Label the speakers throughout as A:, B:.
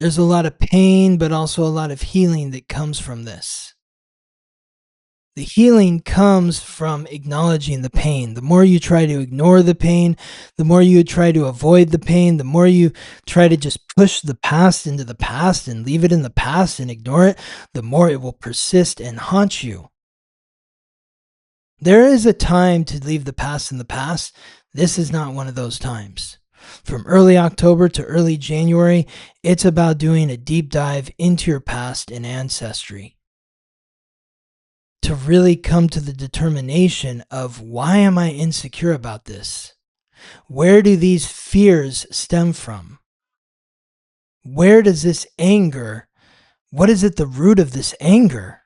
A: There's a lot of pain, but also a lot of healing that comes from this. The healing comes from acknowledging the pain. The more you try to ignore the pain, the more you try to avoid the pain, the more you try to just push the past into the past and leave it in the past and ignore it, the more it will persist and haunt you. There is a time to leave the past in the past. This is not one of those times. From early October to early January, it's about doing a deep dive into your past and ancestry to really come to the determination of, why am I insecure about this? Where do these fears stem from? Where does this anger, what is at the root of this anger?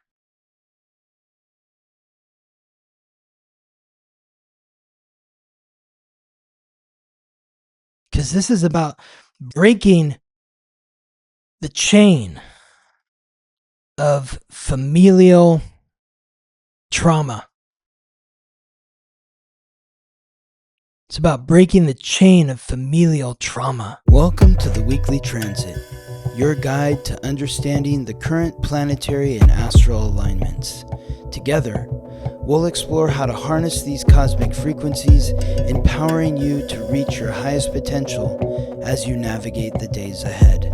A: Because this is about breaking the chain of familial trauma. It's about breaking the chain of familial trauma. Welcome to the Weekly Transit, your guide to understanding the current planetary and astral alignments. Together, we'll explore how to harness these cosmic frequencies, empowering you to reach your highest potential as you navigate the days ahead.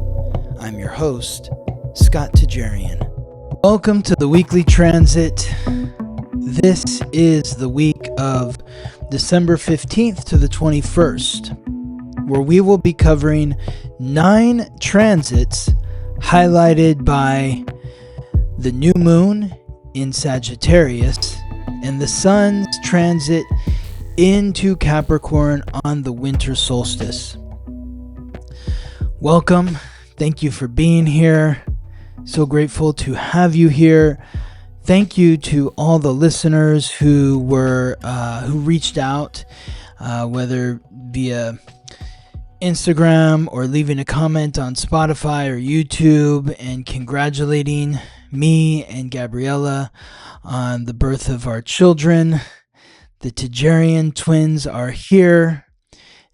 A: I'm your host, Scott Tajarian. Welcome to the Weekly Transit. This is the week of December 15th to the 21st, where we will be covering 9 transits highlighted by the new moon in Sagittarius and the sun's transit into Capricorn on the Winter Solstice. Welcome. Thank you for being here. So grateful to have you here. Thank you to all the listeners who reached out, whether via Instagram or leaving a comment on Spotify or YouTube, and congratulating me and Gabriella on the birth of our children. The Tajarian twins are here.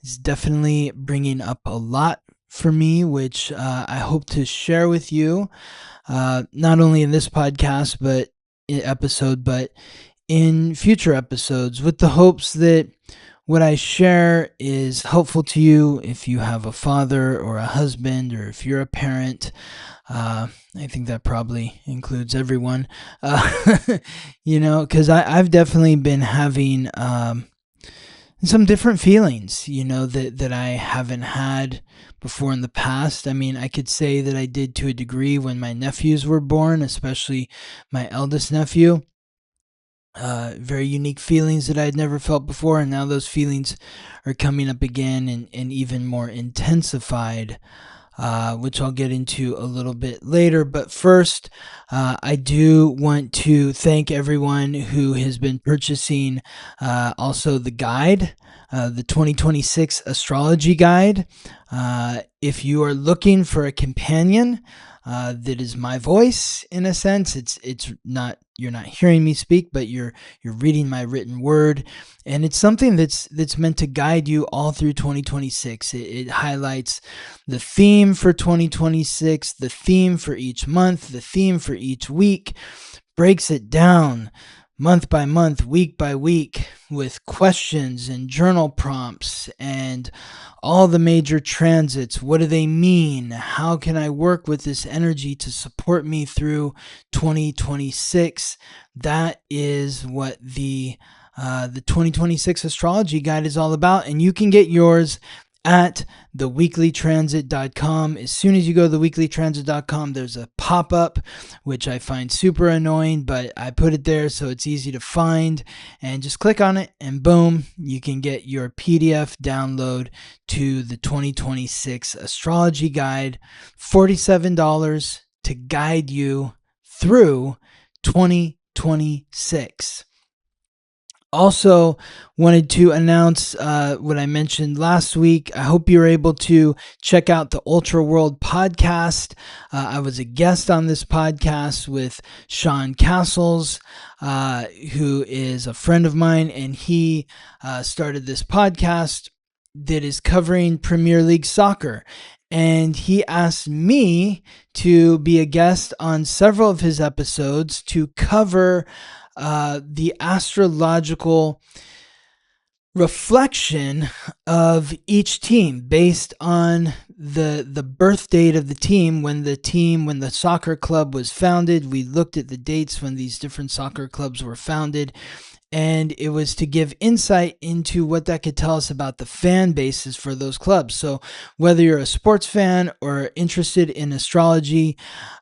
A: It's definitely bringing up a lot for me, which I hope to share with you, not only in this podcast but in future episodes, with the hopes that what I share is helpful to you if you have a father or a husband, or if you're a parent. I think that probably includes everyone, because I've definitely been having some different feelings, that I haven't had before in the past. I mean, I could say that I did to a degree when my nephews were born, especially my eldest nephew. Very unique feelings that I had never felt before, and now those feelings are coming up again and even more intensified, which I'll get into a little bit later. But first, I do want to thank everyone who has been purchasing also the guide, the 2026 astrology guide. If you are looking for a companion that is my voice, in a sense, it's not, you're not hearing me speak, but you're reading my written word, and it's something that's meant to guide you all through 2026. It highlights the theme for 2026, the theme for each month, the theme for each week, breaks it down month by month, week by week, with questions and journal prompts and all the major transits. What do they mean? How can I work with this energy to support me through 2026? That is what the 2026 astrology guide is all about, and you can get yours at theweeklytransit.com. As soon as you go to theweeklytransit.com, there's a pop-up, which I find super annoying, but I put it there so it's easy to find, and just click on it and boom, you can get your PDF download to the 2026 astrology guide. $47 to guide you through 2026. Also wanted to announce what I mentioned last week. I hope you're able to check out the Ultra World podcast. I was a guest on this podcast with Sean Castles, who is a friend of mine, and he started this podcast that is covering Premier League soccer. And he asked me to be a guest on several of his episodes to cover the astrological reflection of each team based on the birth date of the team, when the soccer club was founded. We looked at the dates when these different soccer clubs were founded, and it was to give insight into what that could tell us about the fan bases for those clubs. So whether you're a sports fan or interested in astrology,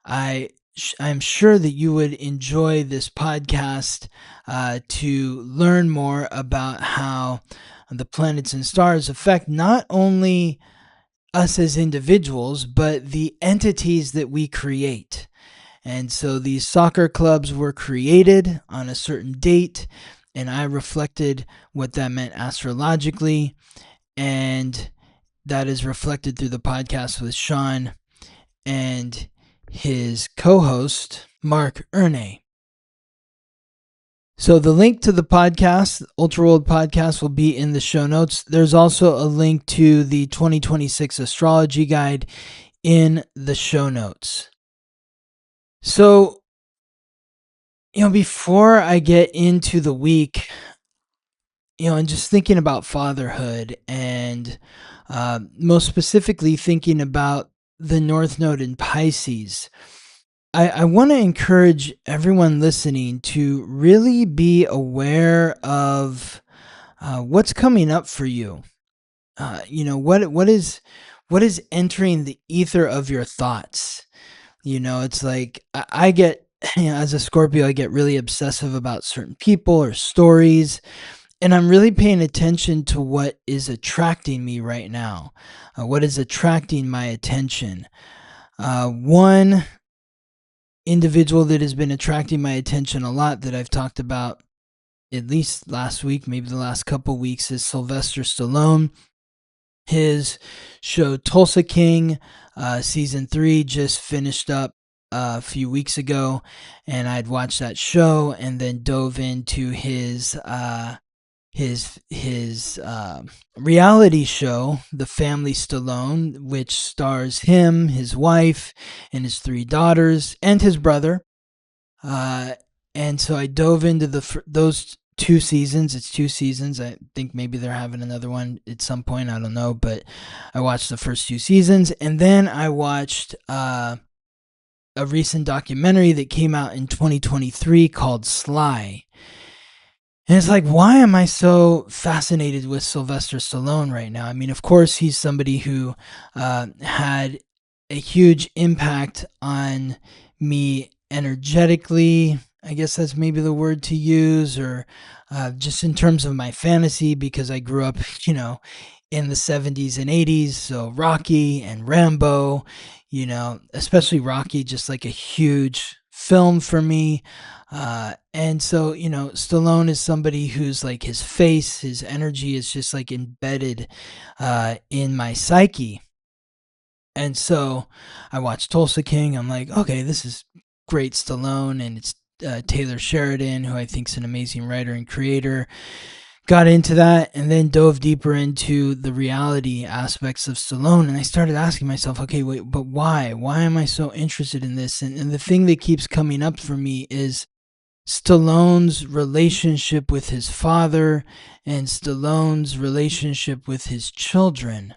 A: I'm sure that you would enjoy this podcast to learn more about how the planets and stars affect not only us as individuals, but the entities that we create. And so these soccer clubs were created on a certain date, and I reflected what that meant astrologically, and that is reflected through the podcast with Sean and his co-host, Mark Erne. So the link to the podcast, Ultra World Podcast, will be in the show notes. There's also a link to the 2026 astrology guide in the show notes. So, before I get into the week, and just thinking about fatherhood, and most specifically thinking about the North Node in Pisces, I want to encourage everyone listening to really be aware of what's coming up for you. What is entering the ether of your thoughts. It's like I get, as a Scorpio, I get really obsessive about certain people or stories. And I'm really paying attention to what is attracting me right now, what is attracting my attention. One individual that has been attracting my attention a lot that I've talked about at least last week, maybe the last couple weeks, is Sylvester Stallone. His show Tulsa King, season 3, just finished up a few weeks ago, and I'd watched that show and then dove into his reality show, The Family Stallone, which stars him, his wife, and his 3 daughters, and his brother. And so I dove into those 2 seasons. It's 2 seasons. I think maybe they're having another one at some point. I don't know. But I watched the first 2 seasons. And then I watched a recent documentary that came out in 2023 called Sly. And it's like, why am I so fascinated with Sylvester Stallone right now? I mean, of course, he's somebody who had a huge impact on me energetically. I guess that's maybe the word to use, or just in terms of my fantasy, because I grew up, in the 70s and 80s. So Rocky and Rambo, especially Rocky, just like a huge film for me. And so, Stallone is somebody who's like, his face, his energy is just like embedded in my psyche. And so I watched Tulsa King. I'm like, okay, this is great Stallone, and it's Taylor Sheridan, who I think is an amazing writer and creator. Got into that, and then dove deeper into the reality aspects of Stallone, and I started asking myself, okay, wait, but why? Why am I so interested in this? And the thing that keeps coming up for me is Stallone's relationship with his father and Stallone's relationship with his children.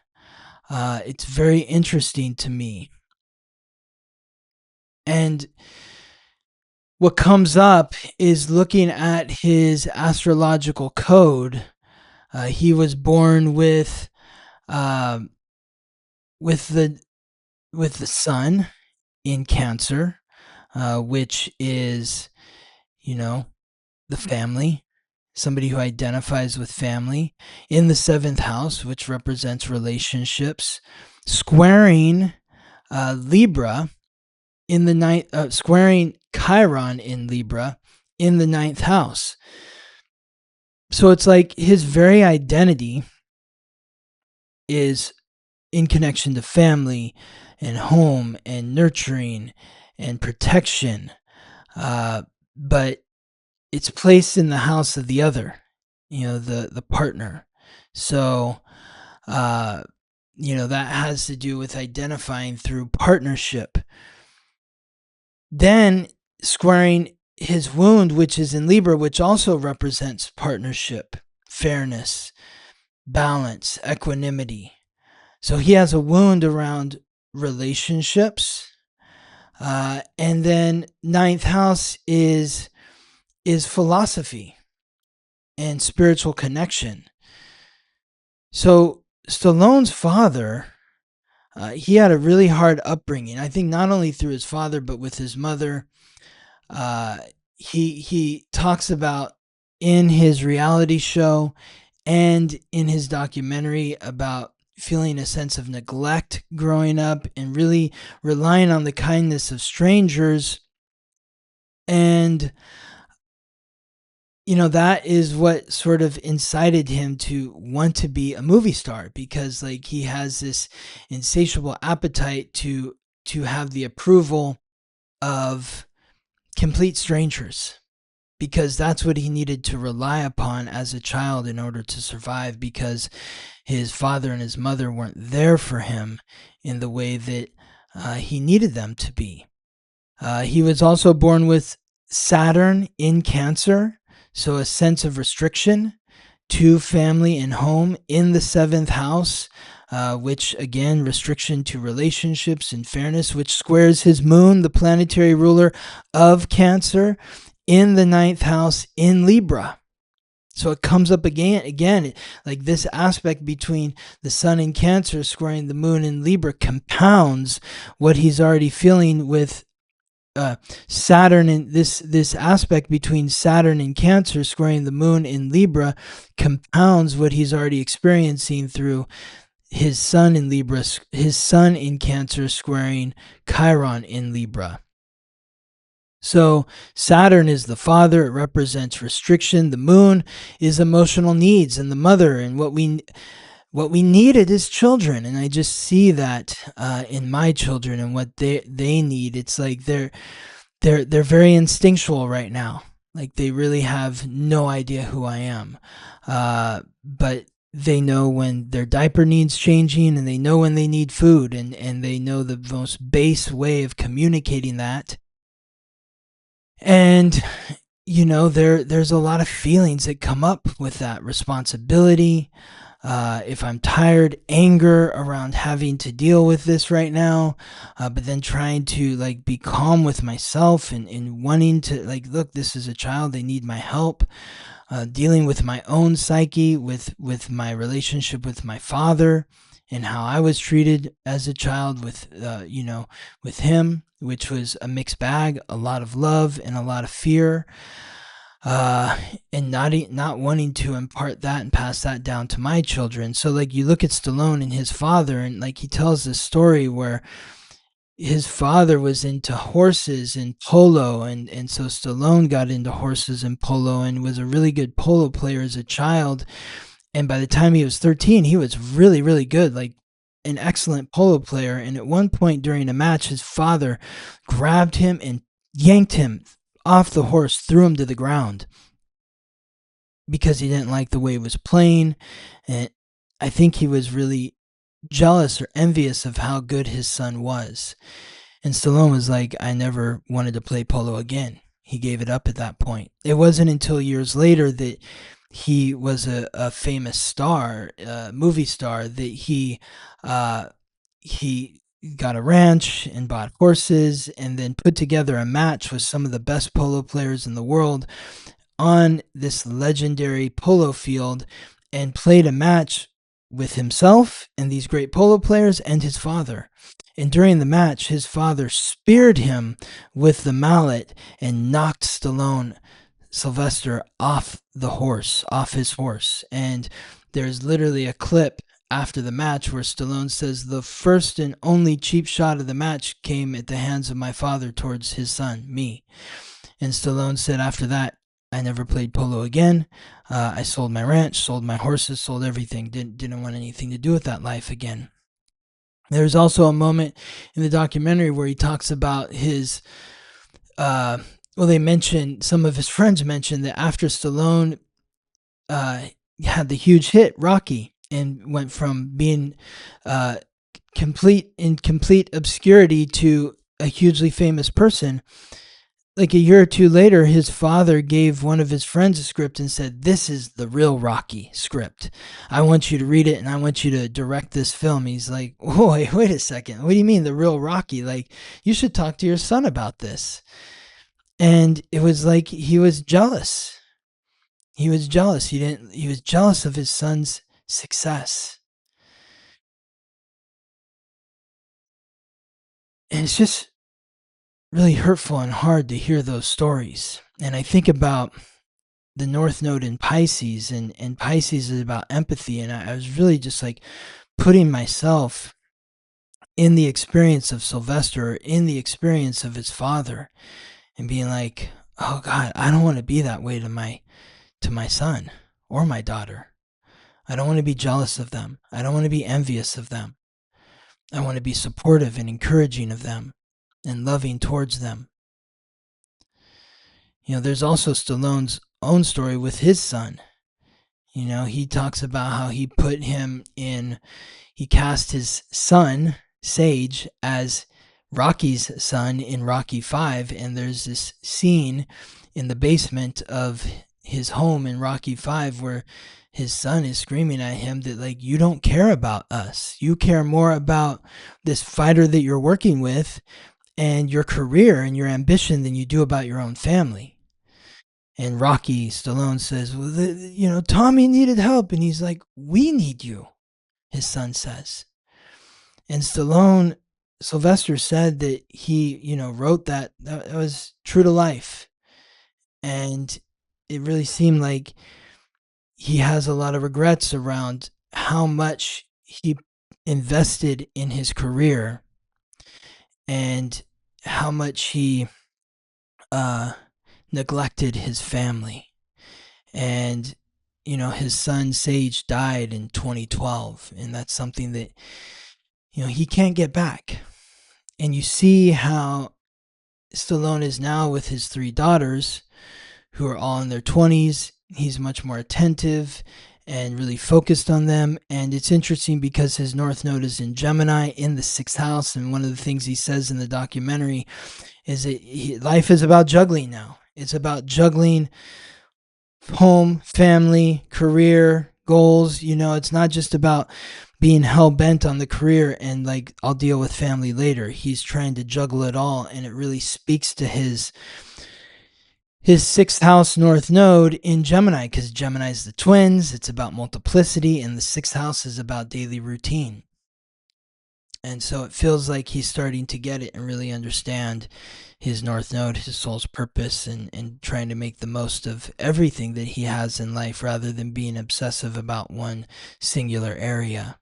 A: It's very interesting to me. And what comes up is looking at his astrological code. He was born with the sun in Cancer, which is, the family, somebody who identifies with family, in the 7th house, which represents relationships, squaring Libra in the ninth, squaring Chiron in Libra in the 9th house. So it's like his very identity is in connection to family and home and nurturing and protection, but it's placed in the house of the other, the partner. So that has to do with identifying through partnership. Then squaring his wound, which is in Libra, which also represents partnership, fairness, balance, equanimity. So he has a wound around relationships. And then ninth house is philosophy and spiritual connection. So Stallone's father, he had a really hard upbringing. I think not only through his father, but with his mother. He talks about in his reality show and in his documentary about feeling a sense of neglect growing up and really relying on the kindness of strangers. And that is what sort of incited him to want to be a movie star, because like he has this insatiable appetite to have the approval of complete strangers, because that's what he needed to rely upon as a child in order to survive, because his father and his mother weren't there for him in the way that he needed them to be. He was also born with Saturn in Cancer, so a sense of restriction to family and home in the 7th house, which again, restriction to relationships and fairness, which squares his moon, the planetary ruler of Cancer, in the 9th house in Libra. So it comes up again, like this aspect between the sun in Cancer squaring the moon in Libra compounds what he's already feeling with Saturn. And this aspect between Saturn and Cancer squaring the moon in Libra compounds what he's already experiencing through his sun in Libra, his sun in Cancer squaring Chiron in Libra. So Saturn is the father. It represents restriction. The moon is emotional needs and the mother, and what we needed as children. And I just see that in my children and what they need. It's like they're very instinctual right now. Like they really have no idea who I am. But they know when their diaper needs changing, and they know when they need food, and they know the most base way of communicating that. And there's a lot of feelings that come up with that responsibility. If I'm tired, anger around having to deal with this right now, but then trying to like be calm with myself and wanting to like, look, this is a child, they need my help. Dealing with my own psyche, with my relationship with my father, and how I was treated as a child with him, which was a mixed bag, a lot of love and a lot of fear. And not wanting to impart that and pass that down to my children. So like you look at Stallone and his father, and like he tells this story where his father was into horses and polo, and so Stallone got into horses and polo and was a really good polo player as a child. And by the time he was 13, he was really, really good, like an excellent polo player. And at one point during a match, his father grabbed him and yanked him off the horse, threw him to the ground because he didn't like the way he was playing. And I think he was really jealous or envious of how good his son was. And Stallone was like, I never wanted to play polo again. He gave it up at that point. It wasn't until years later that he was a famous star, movie star, that he got a ranch and bought horses and then put together a match with some of the best polo players in the world on this legendary polo field, and played a match with himself and these great polo players and his father. And during the match, his father speared him with the mallet and knocked Sylvester off his horse. And there's literally a clip after the match where Stallone says, the first and only cheap shot of the match came at the hands of my father towards his son, me. And Stallone said, after that, I never played polo again. I sold my ranch, sold my horses, sold everything. Didn't want anything to do with that life again. There's also a moment in the documentary where he talks about his, some of his friends mentioned that after Stallone had the huge hit, Rocky, and went from being in complete obscurity to a hugely famous person. Like a year or two later, his father gave one of his friends a script and said, "This is the real Rocky script. I want you to read it and I want you to direct this film." He's like, "Oh, wait a second. What do you mean the real Rocky? Like, you should talk to your son about this." And it was like he was jealous. He was jealous. He was jealous of his son's success. And it's just really hurtful and hard to hear those stories. And I think about the North Node in Pisces, and Pisces is about empathy. And I was really just like putting myself in the experience of Sylvester, in the experience of his father, and being like, oh God, I don't want to be that way to my son or my daughter. I don't want to be jealous of them. I don't want to be envious of them. I want to be supportive and encouraging of them and loving towards them. There's also Stallone's own story with his son. He talks about how he cast his son, Sage, as Rocky's son in Rocky 5, and there's this scene in the basement of his home in Rocky 5 where his son is screaming at him that, like, you don't care about us. You care more about this fighter that you're working with and your career and your ambition than you do about your own family. And Rocky Stallone says, well, Tommy needed help. And he's like, we need you, his son says. And Sylvester said that he, wrote that was true to life. And it really seemed like he has a lot of regrets around how much he invested in his career and how much he neglected his family. And his son Sage died in 2012, and that's something that he can't get back. And you see how Stallone is now with his 3 daughters, who are all in their 20s. He's much more attentive and really focused on them. And it's interesting because his North Node is in Gemini in the 6th house. And one of the things he says in the documentary is that life is about juggling now. It's about juggling home, family, career, goals. It's not just about being hell-bent on the career and like, I'll deal with family later. He's trying to juggle it all, and it really speaks to his 6th house North Node in Gemini, because Gemini is the twins. It's about multiplicity, and the 6th house is about daily routine. And so it feels like he's starting to get it and really understand his North Node, his soul's purpose, and trying to make the most of everything that he has in life rather than being obsessive about one singular area,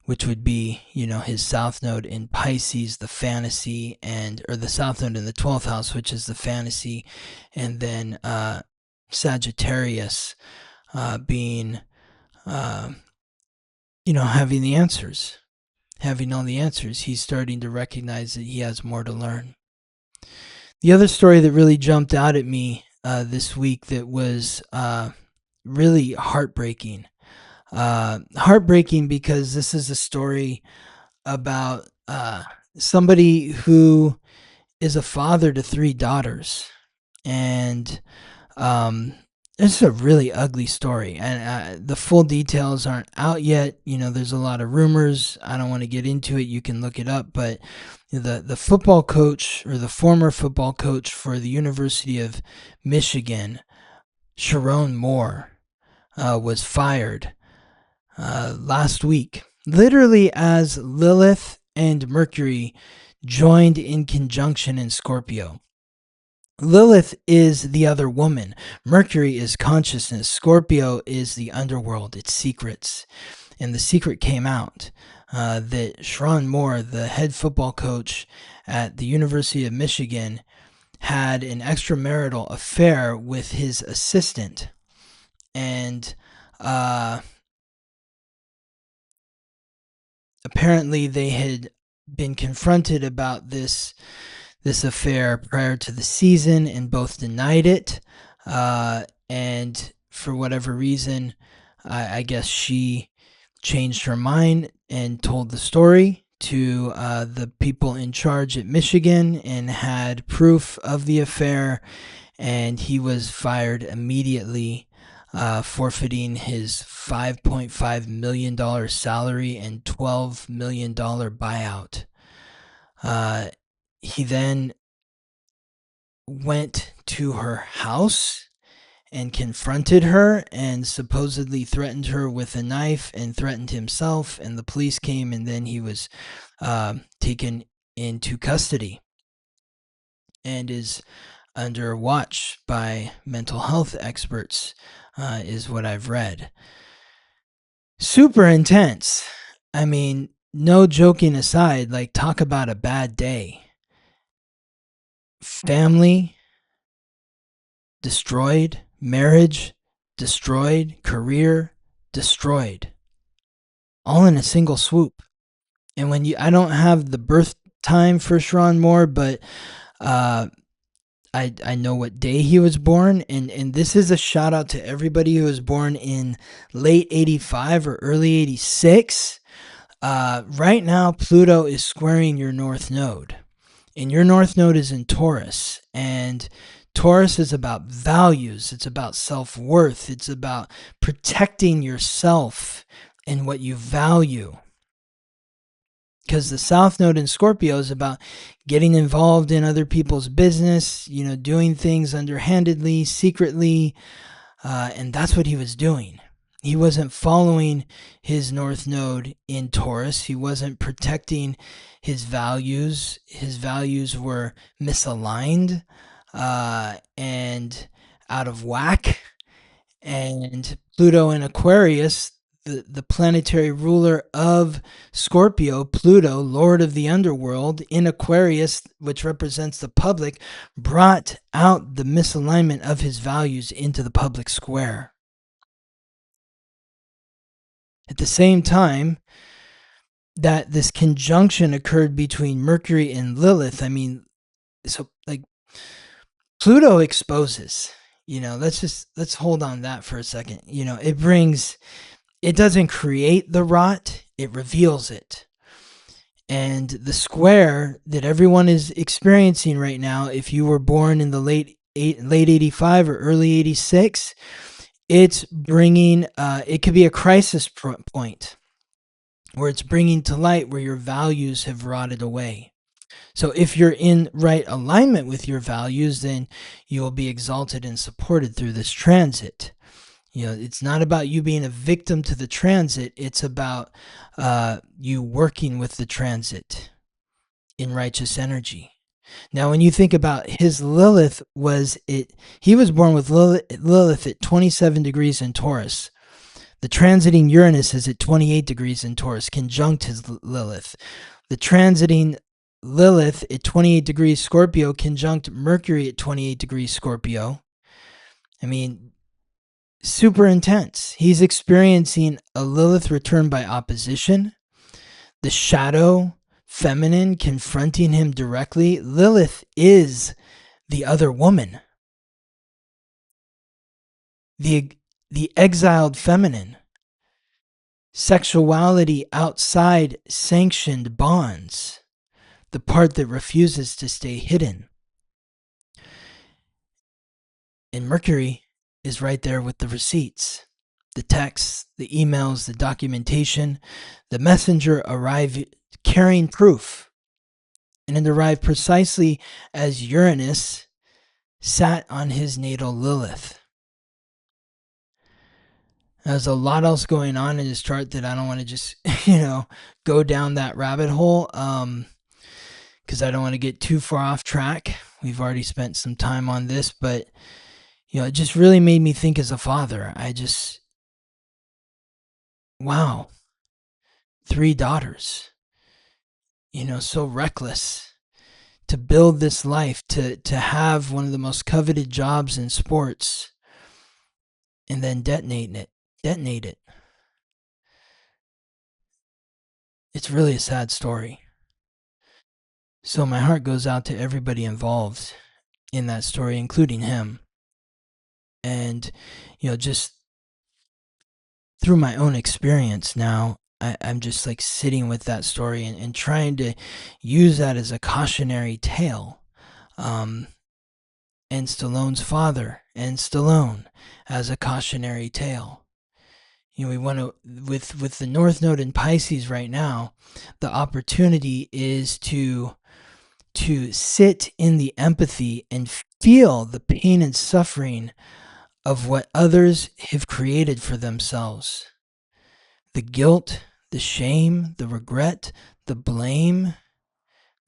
A: which would be, his South Node in Pisces, the fantasy, or the South Node in the 12th house, which is the fantasy, and then Sagittarius being, having the answers. Having all the answers. He's starting to recognize that he has more to learn. The other story that really jumped out at me this week that was really heartbreaking. Heartbreaking because this is a story about somebody who is a father to 3 daughters. And it's a really ugly story. And the full details aren't out yet. There's a lot of rumors. I don't want to get into it. You can look it up. But the football coach, or the former football coach for the University of Michigan, Sherrone Moore, was fired last week, literally as Lilith and Mercury joined in conjunction in Scorpio. Lilith is the other woman. Mercury is consciousness. Scorpio is the underworld. It's secrets. And the secret came out that Sherrone Moore, the head football coach at the University of Michigan, had an extramarital affair with his assistant. And apparently they had been confronted about this affair prior to the season, and both denied it. And for whatever reason, I guess she changed her mind and told the story to the people in charge at Michigan and had proof of the affair, and he was fired immediately, forfeiting his $5.5 million salary and $12 million buyout. He then went to her house and confronted her and supposedly threatened her with a knife and threatened himself, and the police came, and then he was taken into custody and is under watch by mental health experts, is what I've read. Super intense. I mean, no joking aside, like, talk about a bad day. Family destroyed, marriage destroyed, career destroyed, all in a single swoop. And when I don't have the birth time for Sherrone Moore, but I know what day he was born, and this is a shout out to everybody who was born in late 85 or early 86. Right now, Pluto is squaring your North Node, and your North Node is in Taurus, and Taurus is about values. It's about self-worth. It's about protecting yourself and what you value. Because the South Node in Scorpio is about getting involved in other people's business, doing things underhandedly, secretly, and that's what he was doing. He wasn't following his North Node in Taurus. He wasn't protecting his values. His values were misaligned and out of whack. And Pluto in Aquarius, the planetary ruler of Scorpio, Pluto, Lord of the Underworld, in Aquarius, which represents the public, brought out the misalignment of his values into the public square. At the same time that this conjunction occurred between Mercury and Lilith, Pluto exposes. Let's hold on that for a second. It doesn't create the rot, it reveals it. And the square that everyone is experiencing right now, if you were born in the late 85 or early 86, it's bringing, it could be a crisis point where it's bringing to light where your values have rotted away. So if you're in right alignment with your values, then you will be exalted and supported through this transit. It's not about you being a victim to the transit. It's about you working with the transit in righteous energy. Now, when you think about his Lilith, he was born with Lilith at 27 degrees in Taurus. The transiting Uranus is at 28 degrees in Taurus, conjunct his Lilith. The transiting Lilith at 28 degrees Scorpio, conjunct Mercury at 28 degrees Scorpio. Super intense. He's experiencing a Lilith return by opposition, the shadow feminine confronting him directly. Lilith is the other woman, the exiled feminine, sexuality outside sanctioned bonds, the part that refuses to stay hidden. And Mercury is right there with the receipts, the texts, the emails, the documentation. The messenger arrived carrying proof, and it arrived precisely as Uranus sat on his natal Lilith. There's a lot else going on in his chart that I don't want to just, go down that rabbit hole, because I don't want to get too far off track. We've already spent some time on this, but it just really made me think as a father. Wow, 3 daughters, so reckless to build this life, to have one of the most coveted jobs in sports, and then detonate it. It's really a sad story. So my heart goes out to everybody involved in that story, including him. And, just through my own experience now, I'm just like sitting with that story and trying to use that as a cautionary tale. Um, and Stallone's father and Stallone as a cautionary tale. We want to, with the North Node in Pisces right now, the opportunity is to sit in the empathy and feel the pain and suffering of what others have created for themselves. The guilt, the shame, the regret, the blame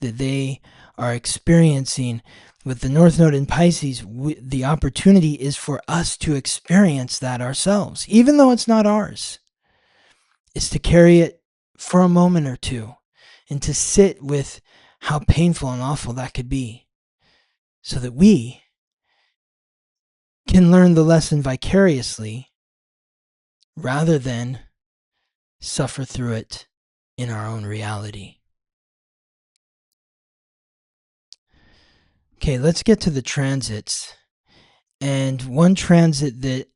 A: that they are experiencing. With the North Node in Pisces, the opportunity is for us to experience that ourselves, even though it's not ours. It's to carry it for a moment or two and to sit with how painful and awful that could be, so that we can learn the lesson vicariously rather than suffer through it in our own reality. Okay, let's get to the transits. And one transit that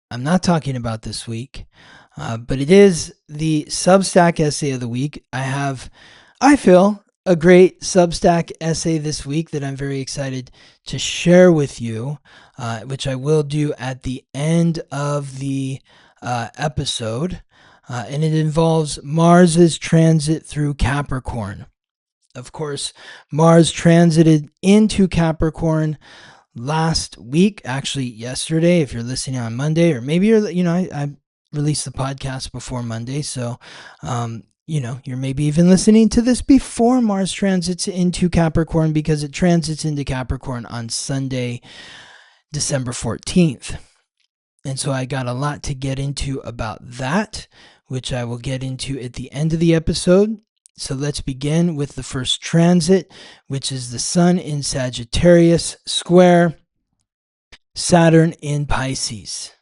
A: I'm not talking about this week, but it is the Substack essay of the week. I feel, a great Substack essay this week that I'm very excited to share with you, which I will do at the end of the episode. And it involves Mars's transit through Capricorn. Of course, Mars transited into Capricorn last week, actually yesterday, if you're listening on Monday, or maybe I released the podcast before Monday. So, you're maybe even listening to this before Mars transits into Capricorn, because it transits into Capricorn on Sunday, December 14th. And so I got a lot to get into about that, which I will get into at the end of the episode. So let's begin with the first transit, which is the Sun in Sagittarius square Saturn in Pisces.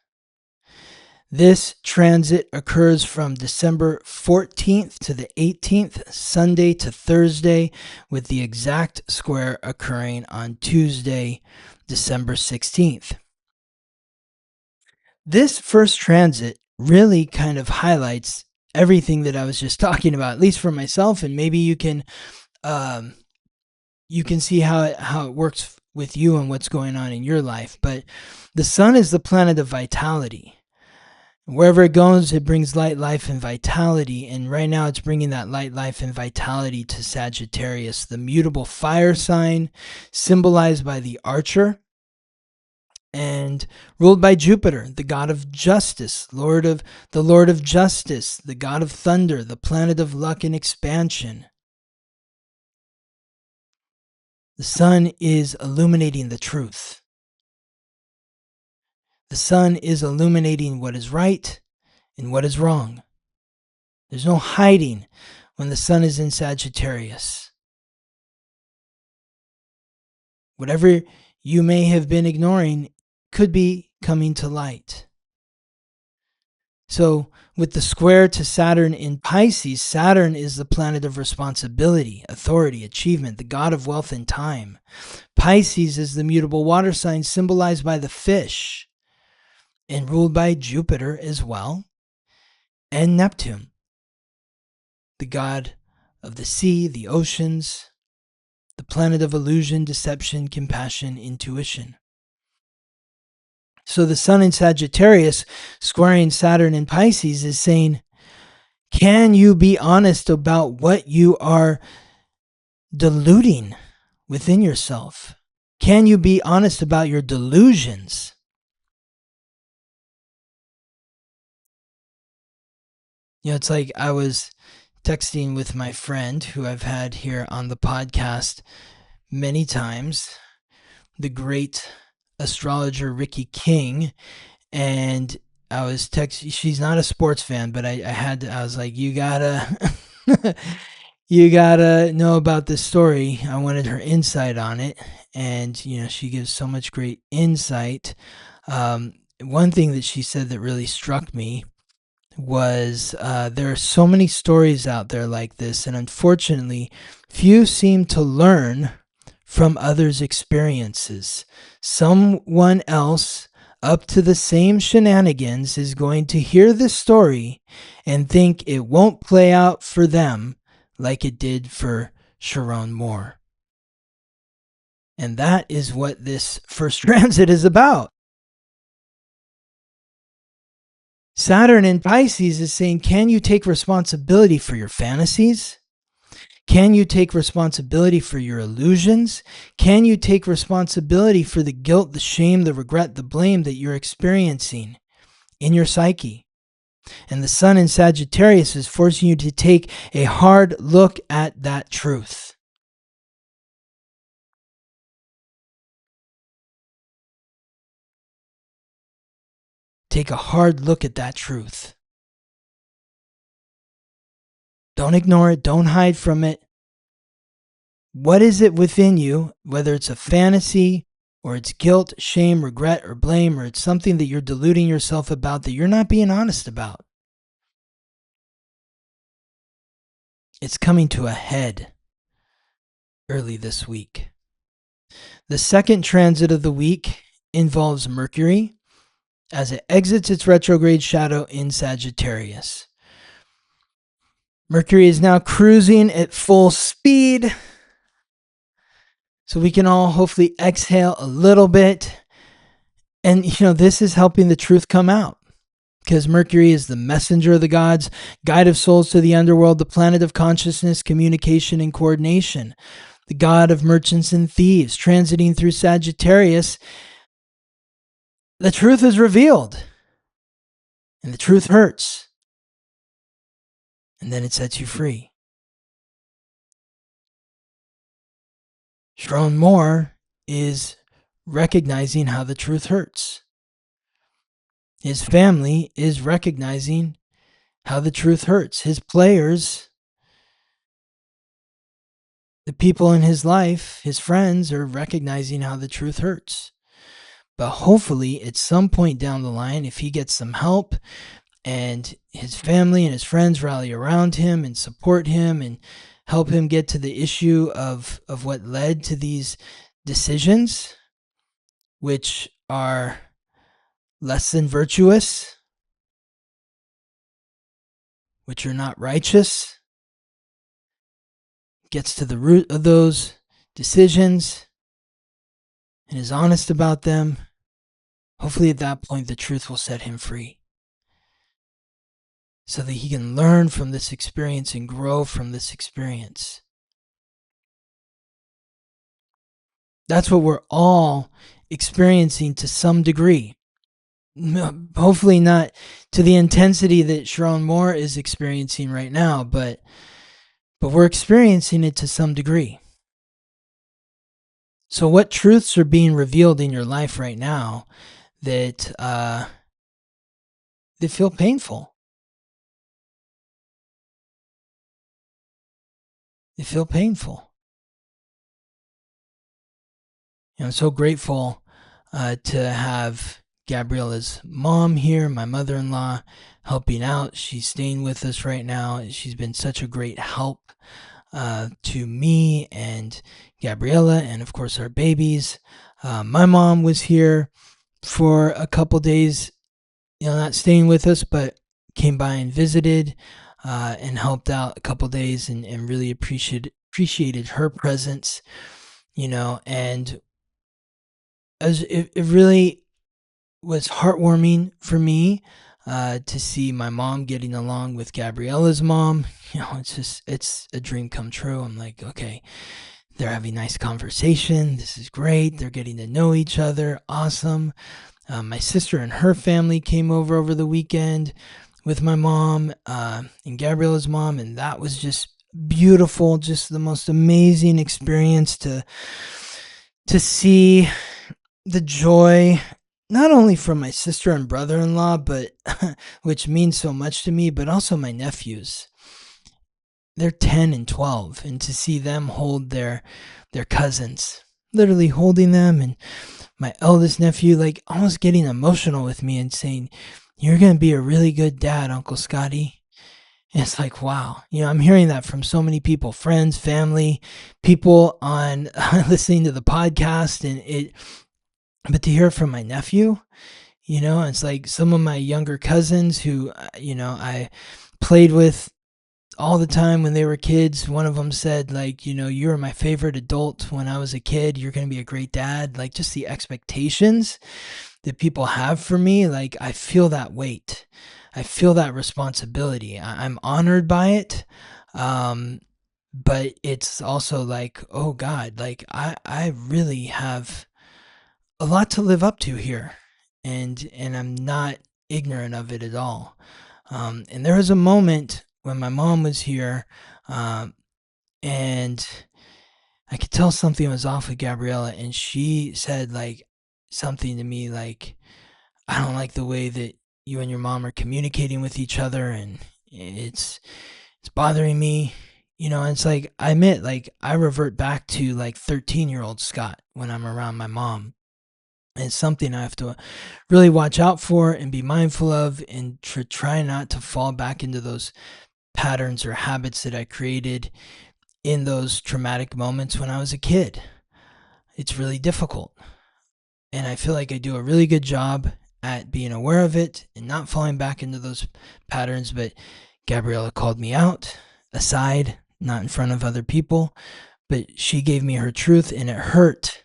A: This transit occurs from December 14th to the 18th, Sunday to Thursday, with the exact square occurring on Tuesday, December 16th. This first transit really kind of highlights everything that I was just talking about, at least for myself, and maybe you can see how it works with you and what's going on in your life. But the sun is the planet of vitality. Wherever it goes, it brings light, life, and vitality. And right now it's bringing that light, life, and vitality to Sagittarius, the mutable fire sign symbolized by the archer and ruled by Jupiter, the god of justice, the Lord of justice, the god of thunder, the planet of luck and expansion. The sun is illuminating the truth. The sun is illuminating what is right and what is wrong. There's no hiding when the sun is in Sagittarius. Whatever you may have been ignoring could be coming to light. So with the square to Saturn in Pisces, Saturn is the planet of responsibility, authority, achievement, the god of wealth and time. Pisces is the mutable water sign symbolized by the fish and ruled by Jupiter as well, and Neptune, the god of the sea, the oceans, the planet of illusion, deception, compassion, intuition. So the sun in Sagittarius squaring Saturn in Pisces is saying, can you be honest about what you are deluding within yourself? Can you be honest about your delusions? It's like I was texting with my friend who I've had here on the podcast many times, the great astrologer Ricky King, and I was texting. She's not a sports fan, but I was like, you gotta you gotta know about this story. I wanted her insight on it, and she gives so much great insight. One thing that she said that really struck me was there are so many stories out there like this, and unfortunately few seem to learn from others' experiences. Someone else, up to the same shenanigans is going to hear this story and think it won't play out for them like it did for Sherrone Moore. And that is what this first transit is about. Saturn in Pisces is saying, can you take responsibility for your fantasies? Can you take responsibility for your illusions? Can you take responsibility for the guilt, the shame, the regret, the blame that you're experiencing in your psyche? And the sun in Sagittarius is forcing you to take a hard look at that truth. Take a hard look at that truth. Don't ignore it. Don't hide from it. What is it within you, whether it's a fantasy or it's guilt, shame, regret, or blame, or it's something that you're deluding yourself about that you're not being honest about? It's coming to a head early this week. The second transit of the week involves Mercury as it exits its retrograde shadow in Sagittarius. Mercury is now cruising at full speed, so we can all hopefully exhale a little bit. And, this is helping the truth come out, because Mercury is the messenger of the gods, guide of souls to the underworld, the planet of consciousness, communication, and coordination, the god of merchants and thieves, transiting through Sagittarius. The truth is revealed, and the truth hurts, and then it sets you free. Sherrone Moore is recognizing how the truth hurts. His family is recognizing how the truth hurts. His players, the people in his life, his friends, are recognizing how the truth hurts. But hopefully, at some point down the line, if he gets some help and his family and his friends rally around him and support him and help him get to the issue of what led to these decisions, which are less than virtuous, which are not righteous, gets to the root of those decisions and is honest about them, hopefully at that point the truth will set him free, so that he can learn from this experience and grow from this experience. That's what we're all experiencing to some degree. Hopefully not to the intensity that Sherrone Moore is experiencing right now, but we're experiencing it to some degree. So what truths are being revealed in your life right now that feel painful? They feel painful. I'm so grateful to have Gabriella's mom here, my mother-in-law, helping out. She's staying with us right now. She's been such a great help to me and Gabriella, and of course our babies. My mom was here for a couple days, not staying with us, but came by and visited and helped out a couple days, and really appreciated her presence, and as it really was heartwarming for me to see my mom getting along with Gabriella's mom. It's a dream come true. I'm like, okay, they're having nice conversation. This is great. They're getting to know each other. Awesome. My sister and her family came over the weekend with my mom and Gabriella's mom, and that was just beautiful. Just the most amazing experience to see the joy, not only from my sister and brother-in-law, but which means so much to me, but also my nephews. They're 10 and 12, and to see them hold their cousins, literally holding them, and my eldest nephew like almost getting emotional with me and saying, "You're going to be a really good dad, Uncle Scotty." And it's like, wow, I'm hearing that from so many people, friends, family, people on listening to the podcast, but to hear it from my nephew, It's like some of my younger cousins who, I played with all the time when they were kids. One of them said, like, you were my favorite adult when I was a kid. You're going to be a great dad. Like, just the expectations that people have for me, like, I feel that weight. I feel that responsibility. I'm honored by it. But it's also like, oh God, like I really have a lot to live up to here. And I'm not ignorant of it at all. And there was a moment when my mom was here, and I could tell something was off with Gabriella, and she said like something to me like, I don't like the way that you and your mom are communicating with each other, and it's bothering me. It's like, I admit, like, I revert back to like 13-year-old Scott when I'm around my mom. And it's something I have to really watch out for and be mindful of, and try not to fall back into those patterns or habits that I created in those traumatic moments when I was a kid. It's really difficult. And I feel like I do a really good job at being aware of it and not falling back into those patterns. But Gabriella called me out, aside, not in front of other people, but she gave me her truth, and it hurt.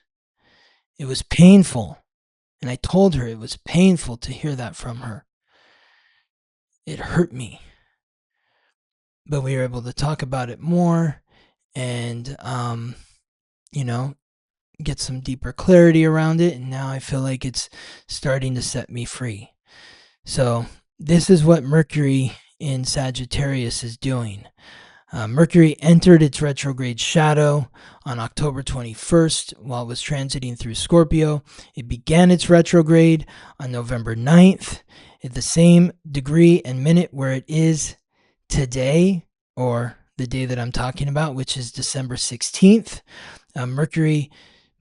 A: It was painful. And I told her it was painful to hear that from her. It hurt me. But we were able to talk about it more and, get some deeper clarity around it. And now I feel like it's starting to set me free. So this is what Mercury in Sagittarius is doing. Mercury entered its retrograde shadow on October 21st while it was transiting through Scorpio. It began its retrograde on November 9th at the same degree and minute where it is today, or the day that I'm talking about, which is December 16th. Mercury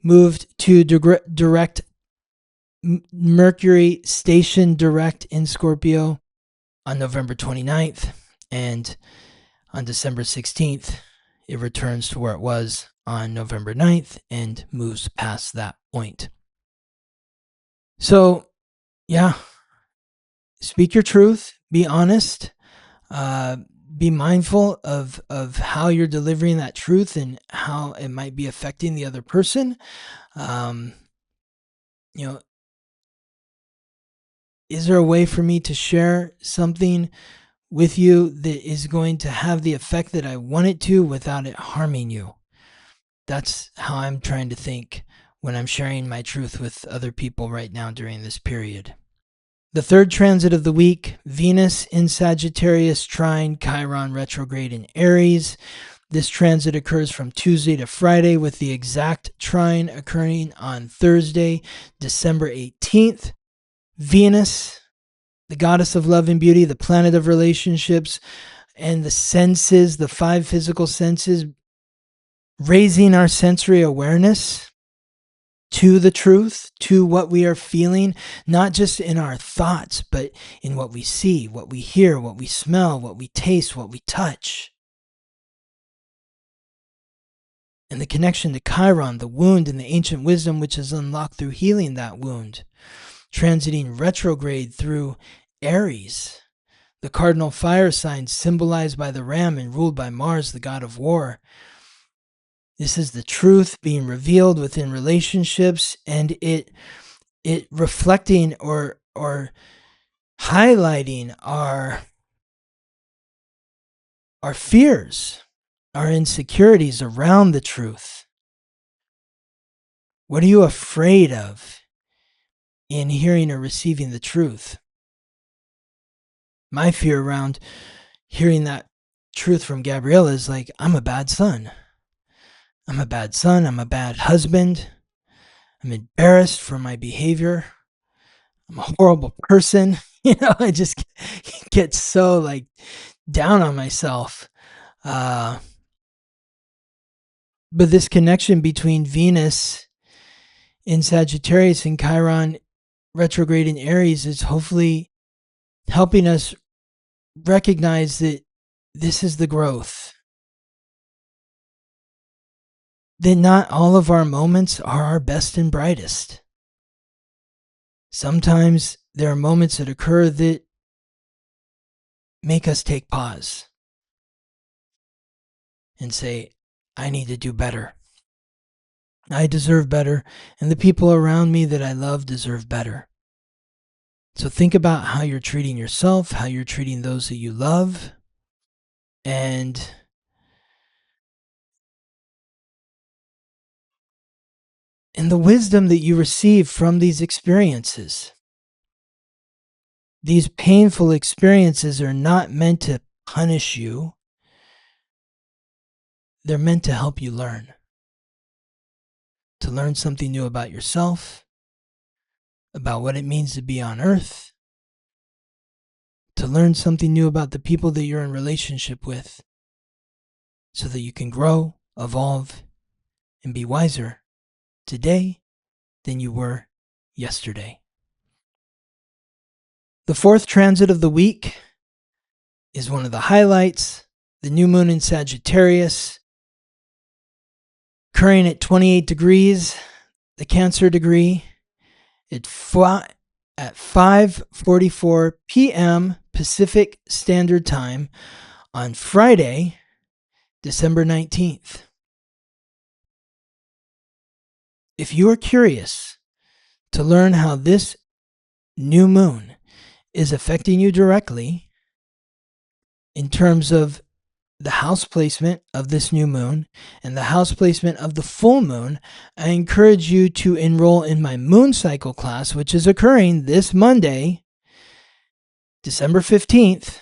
A: moved to direct. Mercury stationed direct in Scorpio on November 29th, and on December 16th, it returns to where it was on November 9th and moves past that point. So, yeah, speak your truth, be honest, be mindful of how you're delivering that truth and how it might be affecting the other person. Is there a way for me to share something with you that is going to have the effect that I want it to without it harming you? That's how I'm trying to think when I'm sharing my truth with other people right now during this period. The third transit of the week, Venus in Sagittarius, Trine, Chiron, retrograde in Aries. This transit occurs from Tuesday to Friday, with the exact trine occurring on Thursday, December 18th. Venus, the goddess of love and beauty, the planet of relationships and the senses, the 5 physical senses, raising our sensory awareness to the truth, to what we are feeling, not just in our thoughts, but in what we see, what we hear, what we smell, what we taste, what we touch. And the connection to Chiron, the wound and the ancient wisdom which is unlocked through healing that wound, transiting retrograde through Aries, the cardinal fire sign symbolized by the ram and ruled by Mars, the god of war. This is the truth being revealed within relationships, and it reflecting or highlighting our fears, our insecurities around the truth. What are you afraid of in hearing or receiving the truth? My fear around hearing that truth from Gabriella is like, I'm a bad son. I'm a bad son. I'm a bad husband. I'm embarrassed for my behavior. I'm a horrible person. I just get so like down on myself. But this connection between Venus in Sagittarius and Chiron retrograde in Aries is hopefully helping us recognize that this is the growth. That not all of our moments are our best and brightest. Sometimes there are moments that occur that make us take pause and say, I need to do better. I deserve better, and the people around me that I love deserve better. So think about how you're treating yourself, how you're treating those that you love, and the wisdom that you receive from these experiences. These painful experiences are not meant to punish you. They're meant to help you learn. To learn something new about yourself, about what it means to be on Earth, to learn something new about the people that you're in relationship with, so that you can grow, evolve, and be wiser today than you were yesterday. The fourth transit of the week is one of the highlights, the new moon in Sagittarius, occurring at 28 degrees, the Cancer degree, at 5:44 p.m. Pacific Standard Time on Friday, December 19th. If you are curious to learn how this new moon is affecting you directly in terms of the house placement of this new moon and the house placement of the full moon, I encourage you to enroll in my moon cycle class, which is occurring this Monday, December 15th.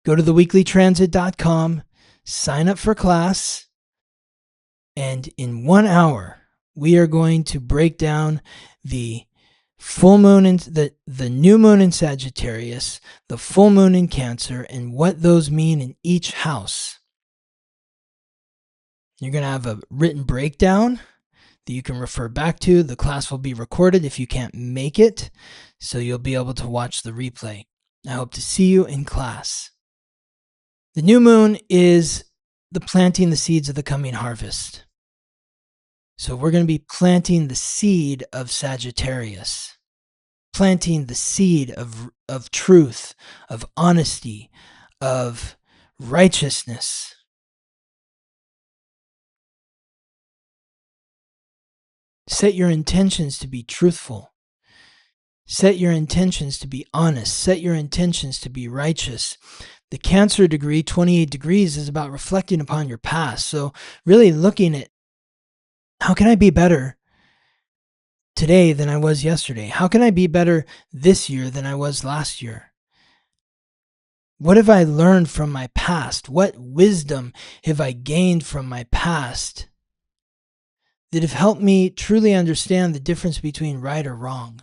A: Go to theweeklytransit.com, sign up for class, and in 1 hour, we are going to break down the full moon in the new moon in Sagittarius, the full moon in Cancer, and what those mean in each house. You're going to have a written breakdown that you can refer back to. The class will be recorded if you can't make it, so you'll be able to watch the replay. I hope to see you in class. The new moon is the planting the seeds of the coming harvest. So we're going to be planting the seed of Sagittarius, planting the seed of truth, of honesty, of righteousness. Set your intentions to be truthful. Set your intentions to be honest. Set your intentions to be righteous. The Cancer degree, 28 degrees, is about reflecting upon your past. So really looking at, how can I be better today than I was yesterday? How can I be better this year than I was last year? What have I learned from my past? What wisdom have I gained from my past that have helped me truly understand the difference between right or wrong?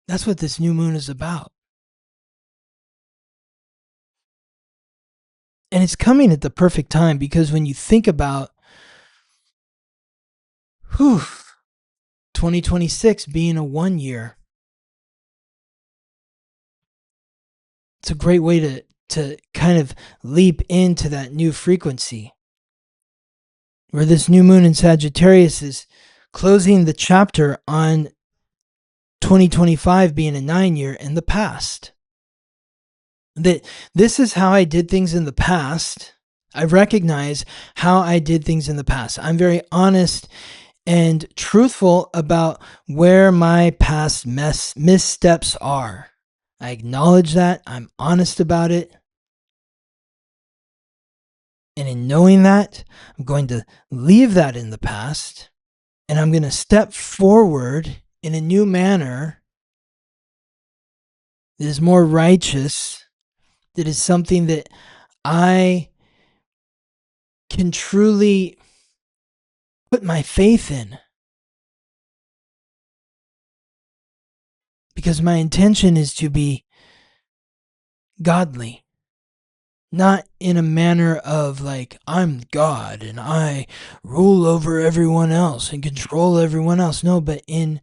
A: That's what this new moon is about. And it's coming at the perfect time, because when you think about 2026 being a 1 year, it's a great way to kind of leap into that new frequency, where this new moon in Sagittarius is closing the chapter on 2025 being a 9 year in the past. That this is how I did things in the past. I recognize how I did things in the past. I'm very honest and truthful about where my past missteps are. I acknowledge that. I'm honest about it. And in knowing that, I'm going to leave that in the past, and I'm going to step forward in a new manner that is more righteous, that is something that I can truly put my faith in. Because my intention is to be godly. Not in a manner of like, I'm God and I rule over everyone else and control everyone else. No, but in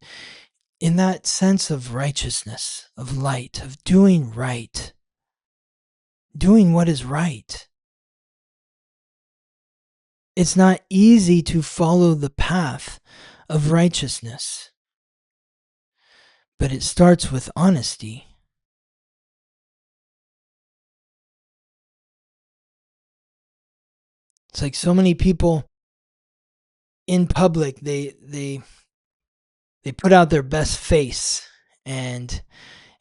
A: that sense of righteousness, of light, of doing right. Doing what is right. It's not easy to follow the path of righteousness. But it starts with honesty. It's like so many people in public, they put out their best face, and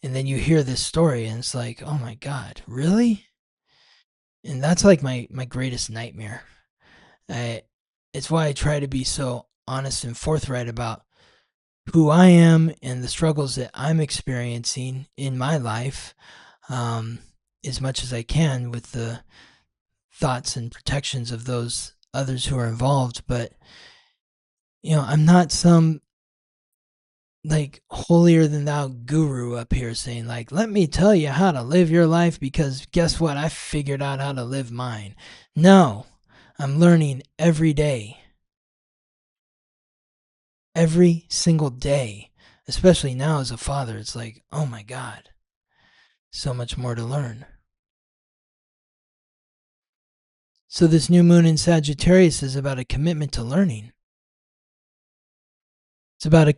A: then you hear this story and it's like, oh my God, really? And that's like my greatest nightmare. It's why I try to be so honest and forthright about who I am and the struggles that I'm experiencing in my life, as much as I can, with the thoughts and protections of those others who are involved. But I'm not some like holier than thou guru up here saying like, let me tell you how to live your life, because guess what, I figured out how to live mine. No, I'm learning every day, every single day, especially now as a father. It's like, oh my God, so much more to learn. So this new moon in Sagittarius is about a commitment to learning. It's about a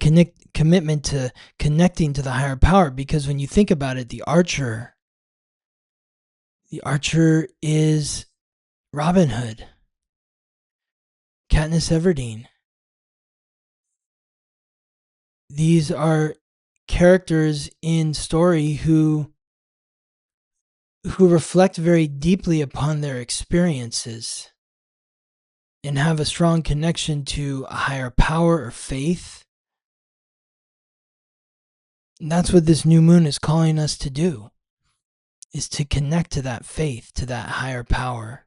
A: commitment to connecting to the higher power, because when you think about it, the archer is Robin Hood, Katniss Everdeen. These are characters in story who reflect very deeply upon their experiences and have a strong connection to a higher power or faith. And that's what this new moon is calling us to do, is to connect to that faith, to that higher power,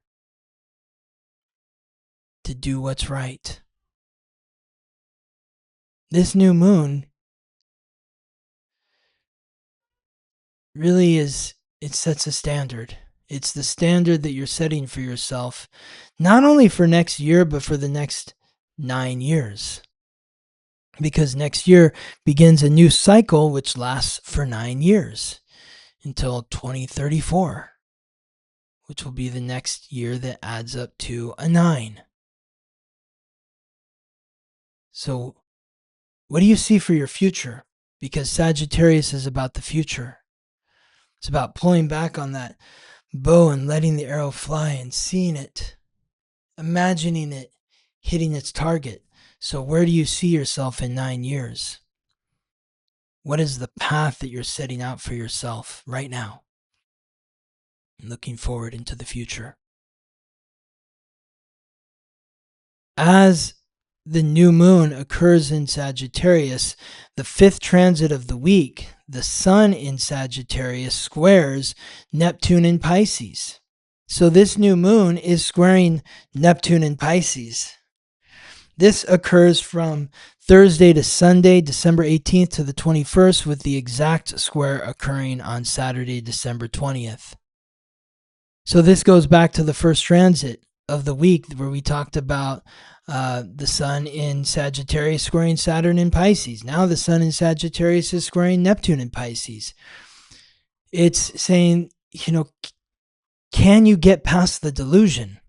A: to do what's right. This new moon really it sets a standard. It's the standard that you're setting for yourself, not only for next year, but for the next 9 years. Because next year begins a new cycle which lasts for 9 years until 2034, which will be the next year that adds up to a 9. So, what do you see for your future? Because Sagittarius is about the future. It's about pulling back on that bow and letting the arrow fly and seeing it, imagining it hitting its target. So where do you see yourself in 9 years? What is the path that you're setting out for yourself right now? Looking forward into the future. As the new moon occurs in Sagittarius, the 5th transit of the week, the sun in Sagittarius squares Neptune in Pisces. So this new moon is squaring Neptune in Pisces. This occurs from Thursday to Sunday, December 18th to the 21st, with the exact square occurring on Saturday, December 20th. So this goes back to the first transit of the week where we talked about the sun in Sagittarius squaring Saturn in Pisces. Now the sun in Sagittarius is squaring Neptune in Pisces. It's saying, can you get past the delusion?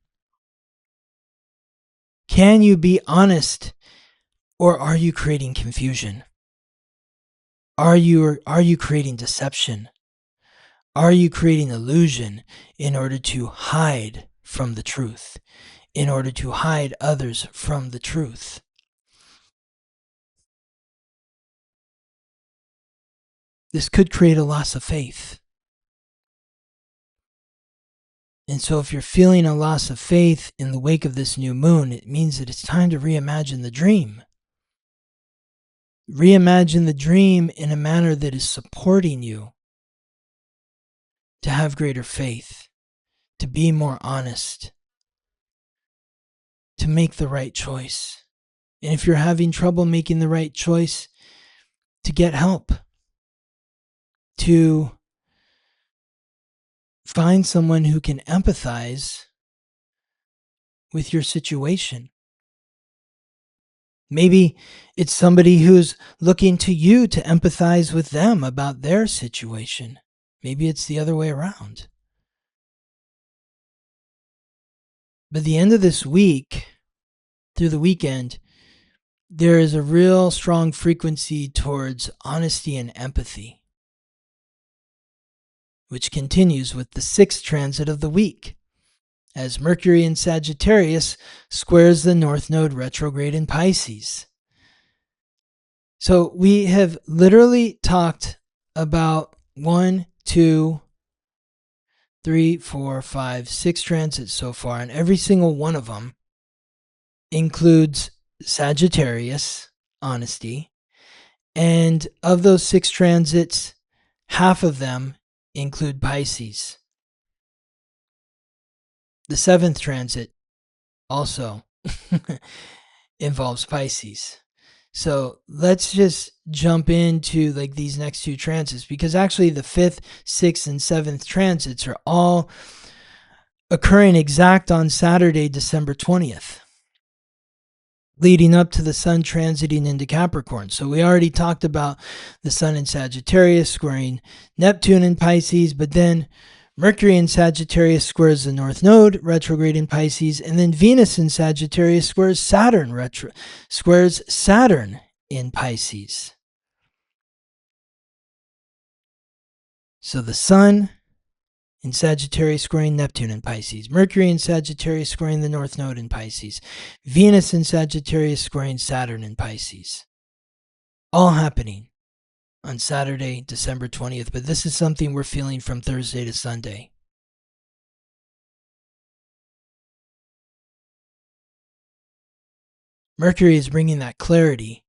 A: Can you be honest, or are you creating confusion? Are you creating deception? Are you creating illusion in order to hide from the truth, in order to hide others from the truth? This could create a loss of faith. And so if you're feeling a loss of faith in the wake of this new moon, it means that it's time to reimagine the dream. Reimagine the dream in a manner that is supporting you to have greater faith, to be more honest, to make the right choice. And if you're having trouble making the right choice, to get help, to find someone who can empathize with your situation. Maybe it's somebody who's looking to you to empathize with them about their situation. Maybe it's the other way around. But at the end of this week, through the weekend, there is a real strong frequency towards honesty and empathy, which continues with the 6th transit of the week, as Mercury in Sagittarius squares the North Node retrograde in Pisces. So we have literally talked about 1, 2, 3, 4, 5, 6 transits so far, and every single one of them includes Sagittarius, honesty, and of those 6 transits, half of them include Pisces. The 7th transit also involves Pisces. So let's just jump into like these next 2 transits, because actually the 5th, 6th, and 7th transits are all occurring exact on Saturday, December 20th, leading up to the Sun transiting into Capricorn. So we already talked about the Sun in Sagittarius squaring Neptune in Pisces, but then Mercury in Sagittarius squares the North Node, retrograde in Pisces, and then Venus in Sagittarius squares Saturn in Pisces. So the Sun in Sagittarius squaring Neptune in Pisces, Mercury in Sagittarius squaring the North Node in Pisces, Venus in Sagittarius squaring Saturn in Pisces. All happening on Saturday, December 20th, but this is something we're feeling from Thursday to Sunday. Mercury is bringing that clarity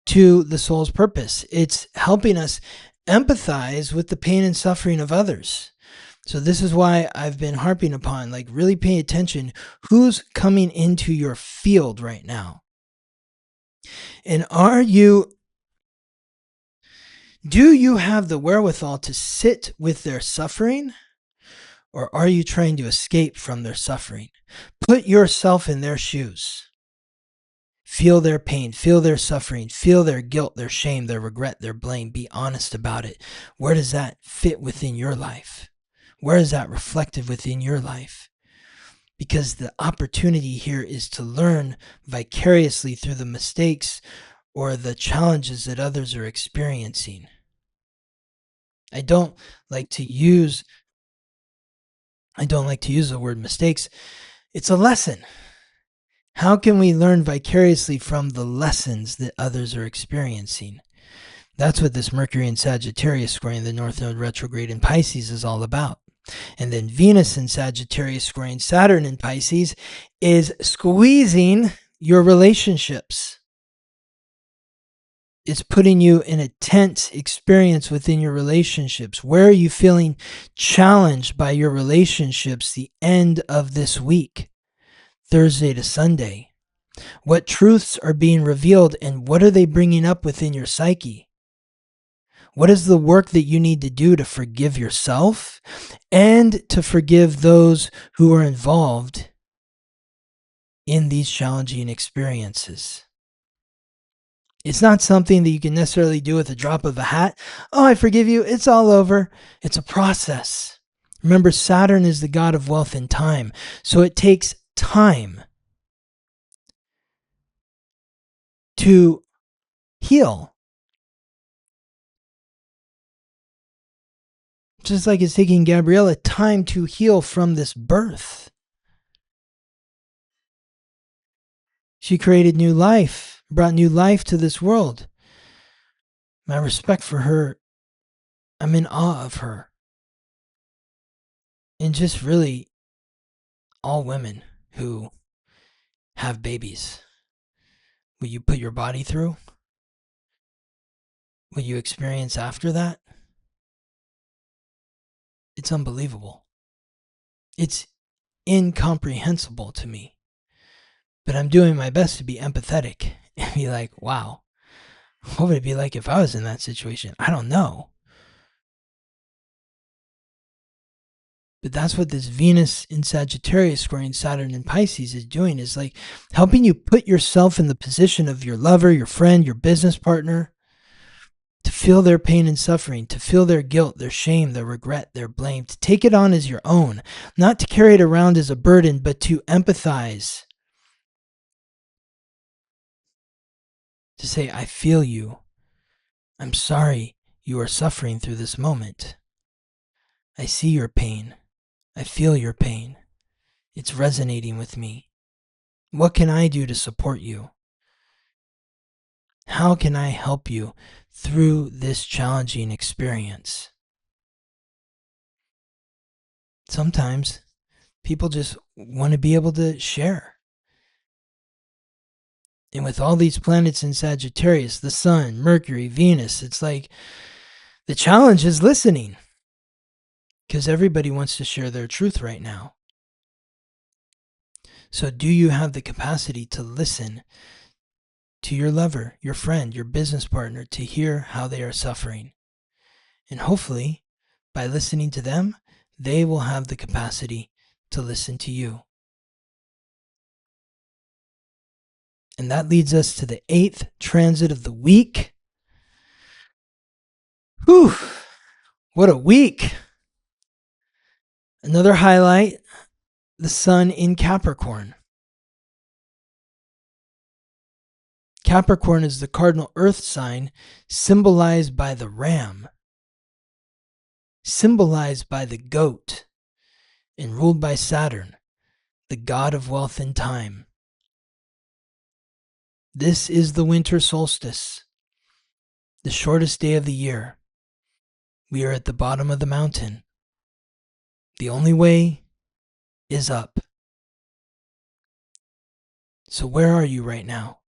A: to the soul's purpose. It's helping us empathize with the pain and suffering of others. So this is why I've been harping upon, like, really paying attention who's coming into your field right now. And do you have the wherewithal to sit with their suffering? Or are you trying to escape from their suffering? Put yourself in their shoes. Feel their pain, feel their suffering, feel their guilt, their shame, their regret, their blame. Be honest about it. Where does that fit within your life? Where is that reflected within your life? Because the opportunity here is to learn vicariously through the mistakes or the challenges that others are experiencing. I don't like to use the word mistakes. It's a lesson. How can we learn vicariously from the lessons that others are experiencing? That's what this Mercury in Sagittarius squaring the North Node retrograde in Pisces is all about. And then Venus in Sagittarius squaring Saturn in Pisces is squeezing your relationships. It's putting you in a tense experience within your relationships. Where are you feeling challenged by your relationships the end of this week, Thursday to Sunday? What truths are being revealed, and what are they bringing up within your psyche? What is the work that you need to do to forgive yourself and to forgive those who are involved in these challenging experiences? It's not something that you can necessarily do with a drop of a hat. Oh, I forgive you. It's all over. It's a process. Remember, Saturn is the god of wealth and time. So it takes time to heal. Just like it's taking Gabriella time to heal from this birth. She created new life, brought new life to this world. My respect for her, I'm in awe of her. And just really all women who have babies. What you put your body through, what you experience after that, it's unbelievable. It's incomprehensible to me. But I'm doing my best to be empathetic and be like, wow, what would it be like if I was in that situation? I don't know. But that's what this Venus in Sagittarius squaring Saturn in Pisces is doing, is like helping you put yourself in the position of your lover, your friend, your business partner, to feel their pain and suffering, to feel their guilt, their shame, their regret, their blame, to take it on as your own, not to carry it around as a burden, but to empathize. to say, I feel you. I'm sorry you are suffering through this moment. I see your pain. I feel your pain. It's resonating with me. What can I do to support you? How can I help you through this challenging experience? Sometimes people just want to be able to share. And with all these planets in Sagittarius, the Sun, Mercury, Venus, it's like the challenge is listening. Because everybody wants to share their truth right now. So do you have the capacity to listen to your lover, your friend, your business partner, to hear how they are suffering? And hopefully, by listening to them, they will have the capacity to listen to you. And that leads us to the 8th transit of the week. Whew! What a week! Another highlight, the Sun in Capricorn. Capricorn is the cardinal earth sign, symbolized by the ram, symbolized by the goat, and ruled by Saturn, the god of wealth and time. This is the winter solstice, the shortest day of the year. We are at the bottom of the mountain. The only way is up. So where are you right now?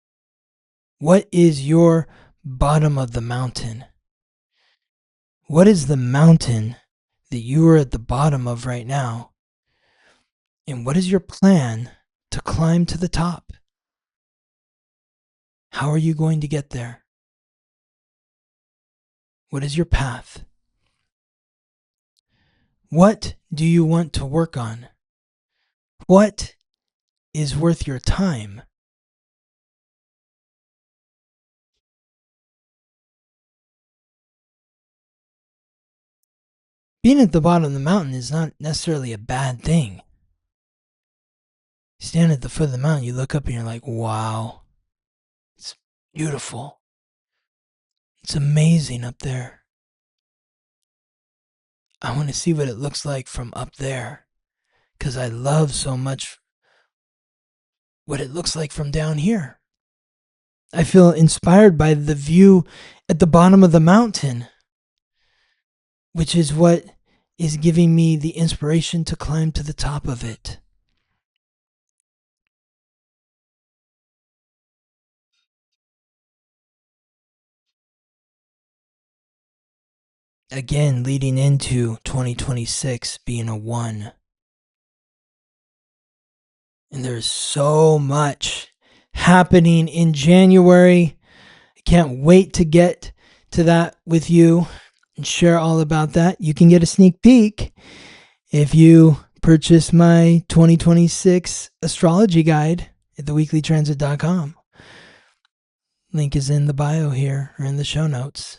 A: What is your bottom of the mountain? What is the mountain that you are at the bottom of right now? And what is your plan to climb to the top? How are you going to get there? What is your path? What do you want to work on? What is worth your time? Being at the bottom of the mountain is not necessarily a bad thing. You stand at the foot of the mountain, you look up and you're like, wow, it's beautiful. It's amazing up there. I want to see what it looks like from up there, because I love so much what it looks like from down here. I feel inspired by the view at the bottom of the mountain, which is what is giving me the inspiration to climb to the top of it. Again, leading into 2026 being a 1. And there's so much happening in January. I can't wait to get to that with you and share all about that. You can get a sneak peek if you purchase my 2026 astrology guide at theweeklytransit.com. Link is in the bio here or in the show notes.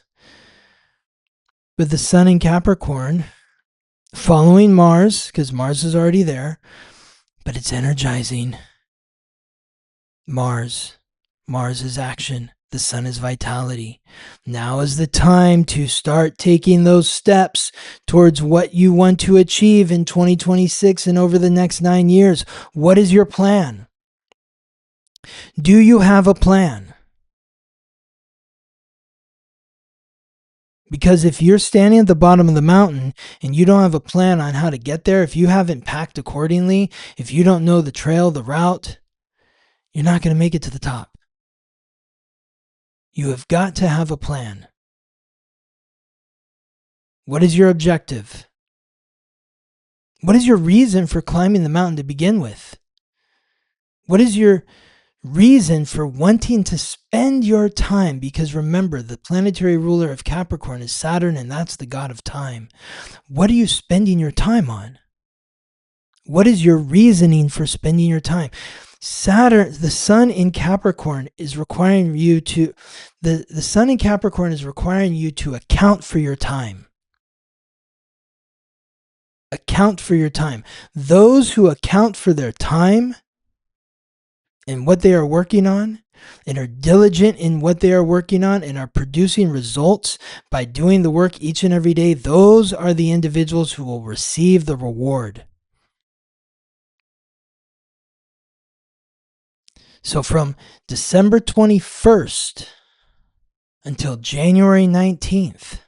A: With the Sun in Capricorn, following Mars, because Mars is already there, but it's energizing. Mars is action. The Sun is vitality. Now is the time to start taking those steps towards what you want to achieve in 2026 and over the next 9 years. What is your plan? Do you have a plan? Because if you're standing at the bottom of the mountain and you don't have a plan on how to get there, if you haven't packed accordingly, if you don't know the trail, the route, you're not going to make it to the top. You have got to have a plan. What is your objective? What is your reason for climbing the mountain to begin with? What is your reason for wanting to spend your time? Because remember, the planetary ruler of Capricorn is Saturn, and that's the god of time. What are you spending your time on? What is your reasoning for spending your time? Saturn, the Sun in Capricorn is requiring you to, the Sun in Capricorn is requiring you to account for your time. Account for your time. Those who account for their time and what they are working on and are diligent in what they are working on and are producing results by doing the work each and every day, those are the individuals who will receive the reward. So from December 21st until January 19th,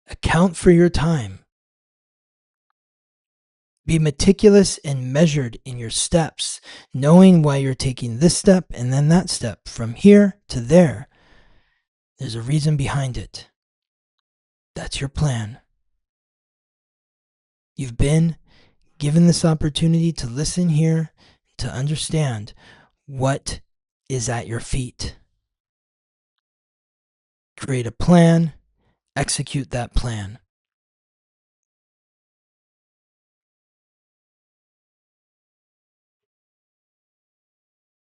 A: account for your time. Be meticulous and measured in your steps, knowing why you're taking this step and then that step. From here to there, there's a reason behind it. That's your plan. You've been given this opportunity to listen here, to understand what is at your feet. Create a plan, execute that plan.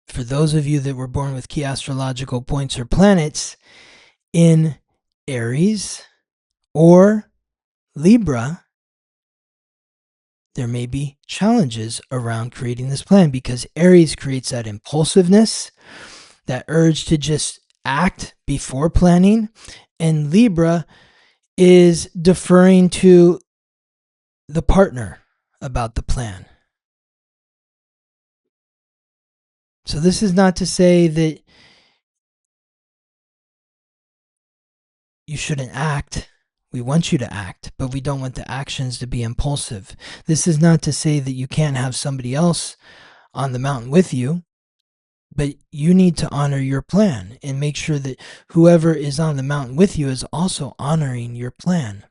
A: For those of you that were born with key astrological points or planets in Aries or Libra, there may be challenges around creating this plan because Aries creates that impulsiveness, that urge to just act before planning, and Libra is deferring to the partner about the plan. So this is not to say that you shouldn't act. We want you to act, but we don't want the actions to be impulsive. This is not to say that you can't have somebody else on the mountain with you, but you need to honor your plan and make sure that whoever is on the mountain with you is also honoring your plan.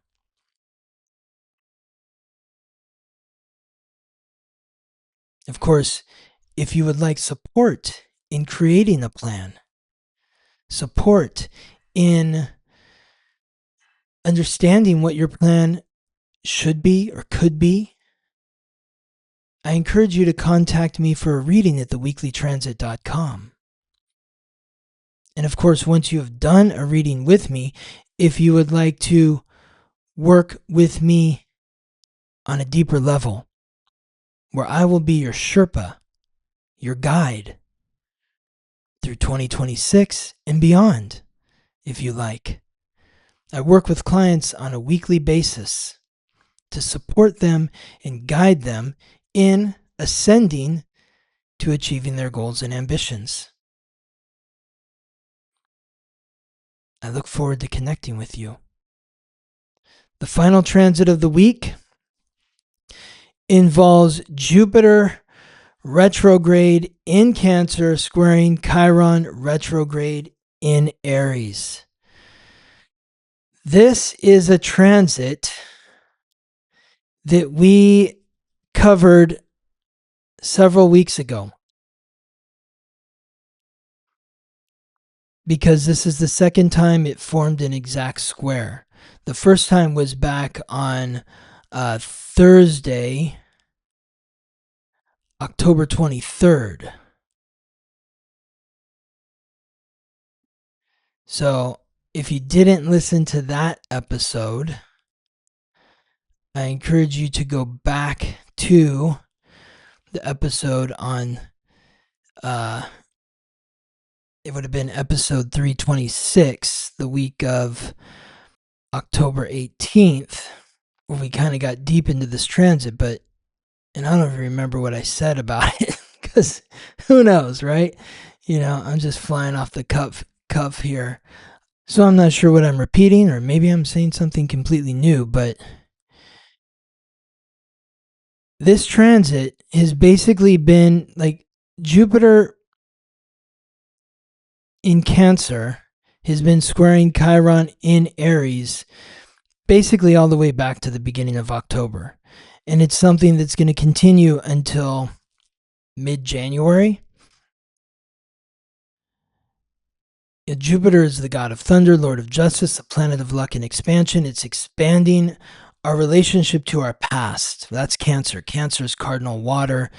A: Of course, if you would like support in creating a plan, support in understanding what your plan should be or could be, I encourage you to contact me for a reading at theweeklytransit.com. And of course, once you have done a reading with me, if you would like to work with me on a deeper level, where I will be your Sherpa, your guide through 2026 and beyond, if you like. I work with clients on a weekly basis to support them and guide them in ascending to achieving their goals and ambitions. I look forward to connecting with you. The final transit of the week involves Jupiter retrograde in Cancer squaring Chiron retrograde in Aries. This is a transit that we covered several weeks ago, because this is the second time it formed an exact square. The first time was back on Thursday, October 23rd. So if you didn't listen to that episode, I encourage you to go back to the episode on, it would have been episode 326, the week of October 18th, where we kind of got deep into this transit, and I don't even remember what I said about it, because who knows, right? I'm just flying off the cuff here. So I'm not sure what I'm repeating, or maybe I'm saying something completely new, but this transit has basically been like Jupiter in Cancer has been squaring Chiron in Aries basically all the way back to the beginning of October. And it's something that's going to continue until mid-January. Jupiter is the god of thunder, lord of justice, the planet of luck and expansion. It's expanding our relationship to our past. That's Cancer. Cancer is cardinal water.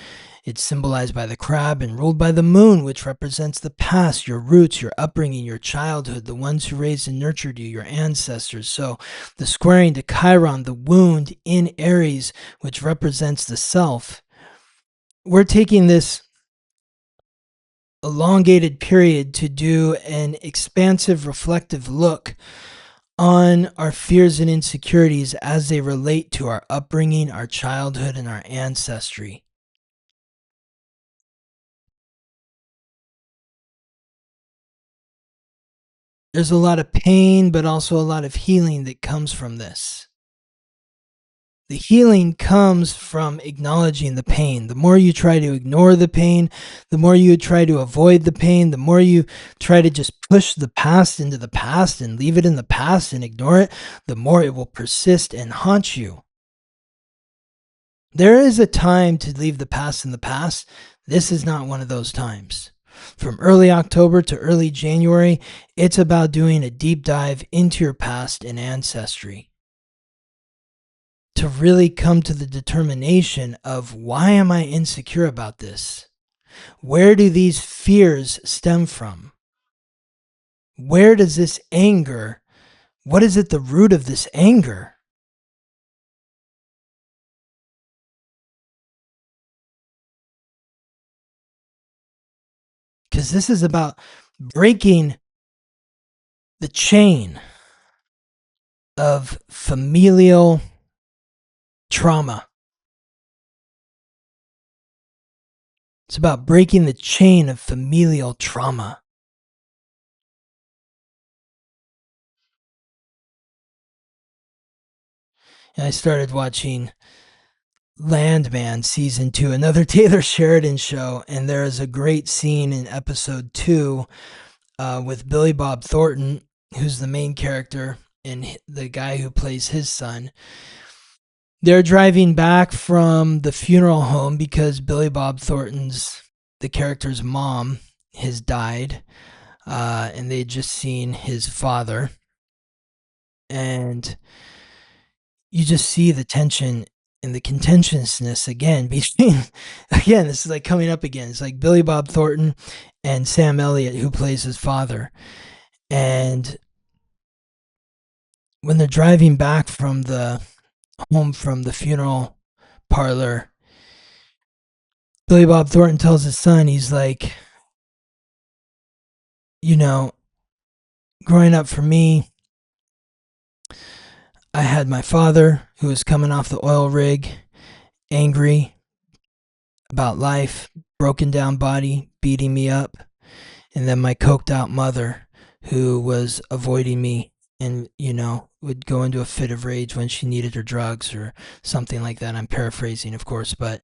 A: It's symbolized by the crab and ruled by the moon, which represents the past, your roots, your upbringing, your childhood, the ones who raised and nurtured you, your ancestors. So the squaring to Chiron, the wound in Aries, which represents the self. We're taking this elongated period to do an expansive, reflective look on our fears and insecurities as they relate to our upbringing, our childhood, and our ancestry. There's a lot of pain, but also a lot of healing that comes from this. The healing comes from acknowledging the pain. The more you try to ignore the pain, the more you try to avoid the pain, the more you try to just push the past into the past and leave it in the past and ignore it, the more it will persist and haunt you. There is a time to leave the past in the past. This is not one of those times. From early October to early January, it's about doing a deep dive into your past and ancestry to really come to the determination of, why am I insecure about this? Where do these fears stem from? Where does this anger, what is at the root of this anger? Because this is about breaking the chain of familial trauma. It's about breaking the chain of familial trauma. And I started watching Landman season 2, another Taylor Sheridan show, and there is a great scene in episode 2 with Billy Bob Thornton, who's the main character, and the guy who plays his son. They're driving back from the funeral home because Billy Bob Thornton's, the character's mom, has died, and they'd just seen his father. And you just see the tension and the contentiousness again between, again, this is like coming up again. It's like Billy Bob Thornton and Sam Elliott, who plays his father. And when they're driving back from the home from the funeral parlor, Billy Bob Thornton tells his son, he's like, you know, growing up for me, I had my father who was coming off the oil rig, angry about life, broken down body, beating me up. And then my coked out mother who was avoiding me and, would go into a fit of rage when she needed her drugs or something like that. I'm paraphrasing, of course, but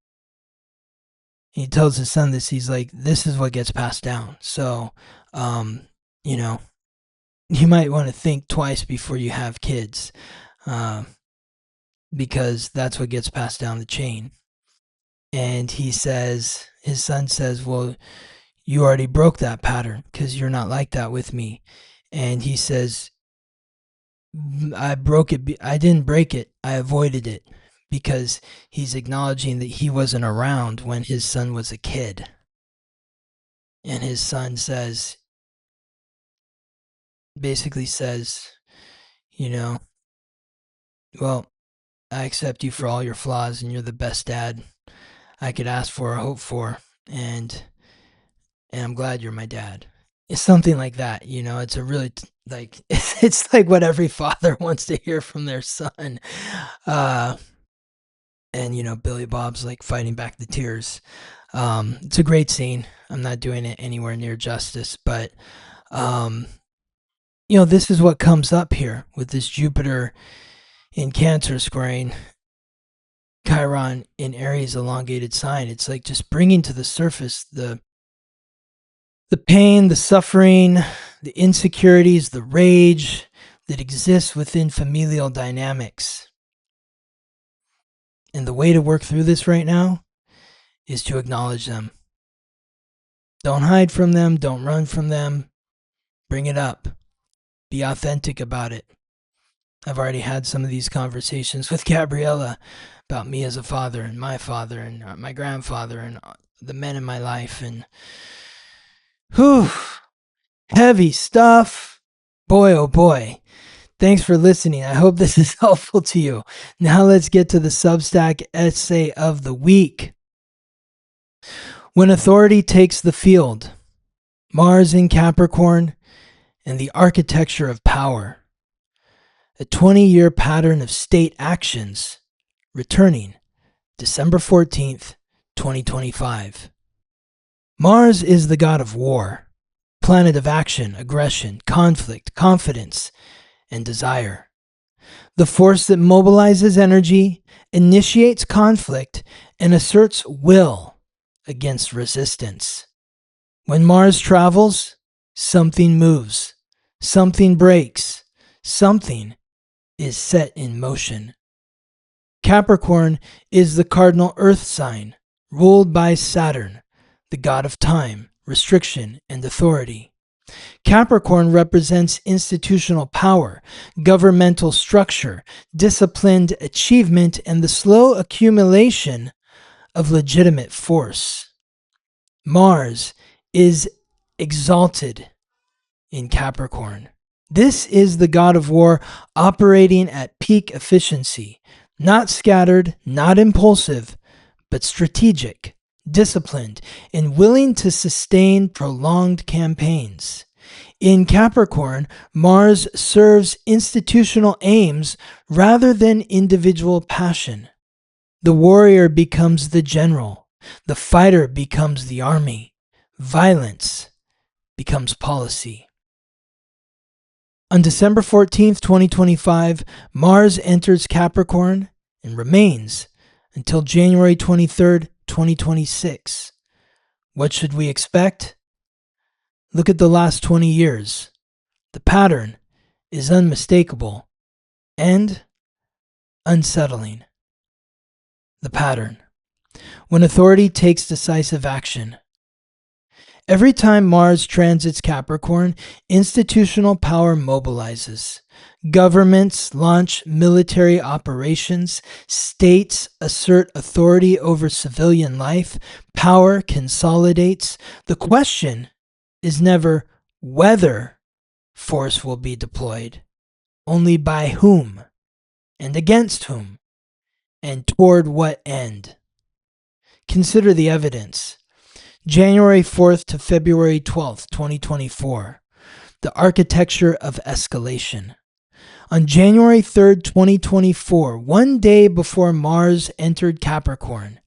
A: he tells his son this. He's like, this is what gets passed down. So, you might want to think twice before you have kids, because that's what gets passed down the chain. And his son says, well, you already broke that pattern because you're not like that with me. And he says, I broke it. I didn't break it. I avoided it, because he's acknowledging that he wasn't around when his son was a kid. And his son basically says, well, I accept you for all your flaws and you're the best dad I could ask for or hope for. And I'm glad you're my dad. It's something like that, it's a really like, it's like what every father wants to hear from their son. And Billy Bob's like fighting back the tears. It's a great scene. I'm not doing it anywhere near justice, but this is what comes up here with this Jupiter in Cancer squaring Chiron in Aries elongated sign. It's like just bringing to the surface the pain, the suffering, the insecurities, the rage that exists within familial dynamics. And the way to work through this right now is to acknowledge them. Don't hide from them. Don't run from them. Bring it up. Be authentic about it. I've already had some of these conversations with Gabriella about me as a father and my grandfather and the men in my life. And whew, heavy stuff. Boy, oh boy. Thanks for listening. I hope this is helpful to you. Now let's get to the Substack essay of the week. When authority takes the field, Mars in Capricorn, and the architecture of power. A 20-year pattern of state actions, returning December 14th, 2025. Mars is the god of war, planet of action, aggression, conflict, confidence, and desire. The force that mobilizes energy, initiates conflict, and asserts will against resistance. When Mars travels, something moves, something breaks, something is set in motion. Capricorn is the cardinal earth sign, ruled by Saturn, the god of time, restriction, and authority. Capricorn represents institutional power, governmental structure, disciplined achievement, and the slow accumulation of legitimate force. Mars is exalted in Capricorn. This is the god of war operating at peak efficiency, not scattered, not impulsive, but strategic, disciplined, and willing to sustain prolonged campaigns. In Capricorn, Mars serves institutional aims rather than individual passion. The warrior becomes the general. The fighter becomes the army. Violence becomes policy. On December 14th, 2025, Mars enters Capricorn and remains until January 23rd, 2026. What should we expect? Look at the last 20 years. The pattern is unmistakable and unsettling. The pattern. When authority takes decisive action. Every time Mars transits Capricorn, institutional power mobilizes. Governments launch military operations. States assert authority over civilian life. Power consolidates. The question is never whether force will be deployed, only by whom, and against whom, and toward what end. Consider the evidence. January 4th to February 12th, 2024. The architecture of escalation. On January 3rd, 2024, one day before Mars entered Capricorn,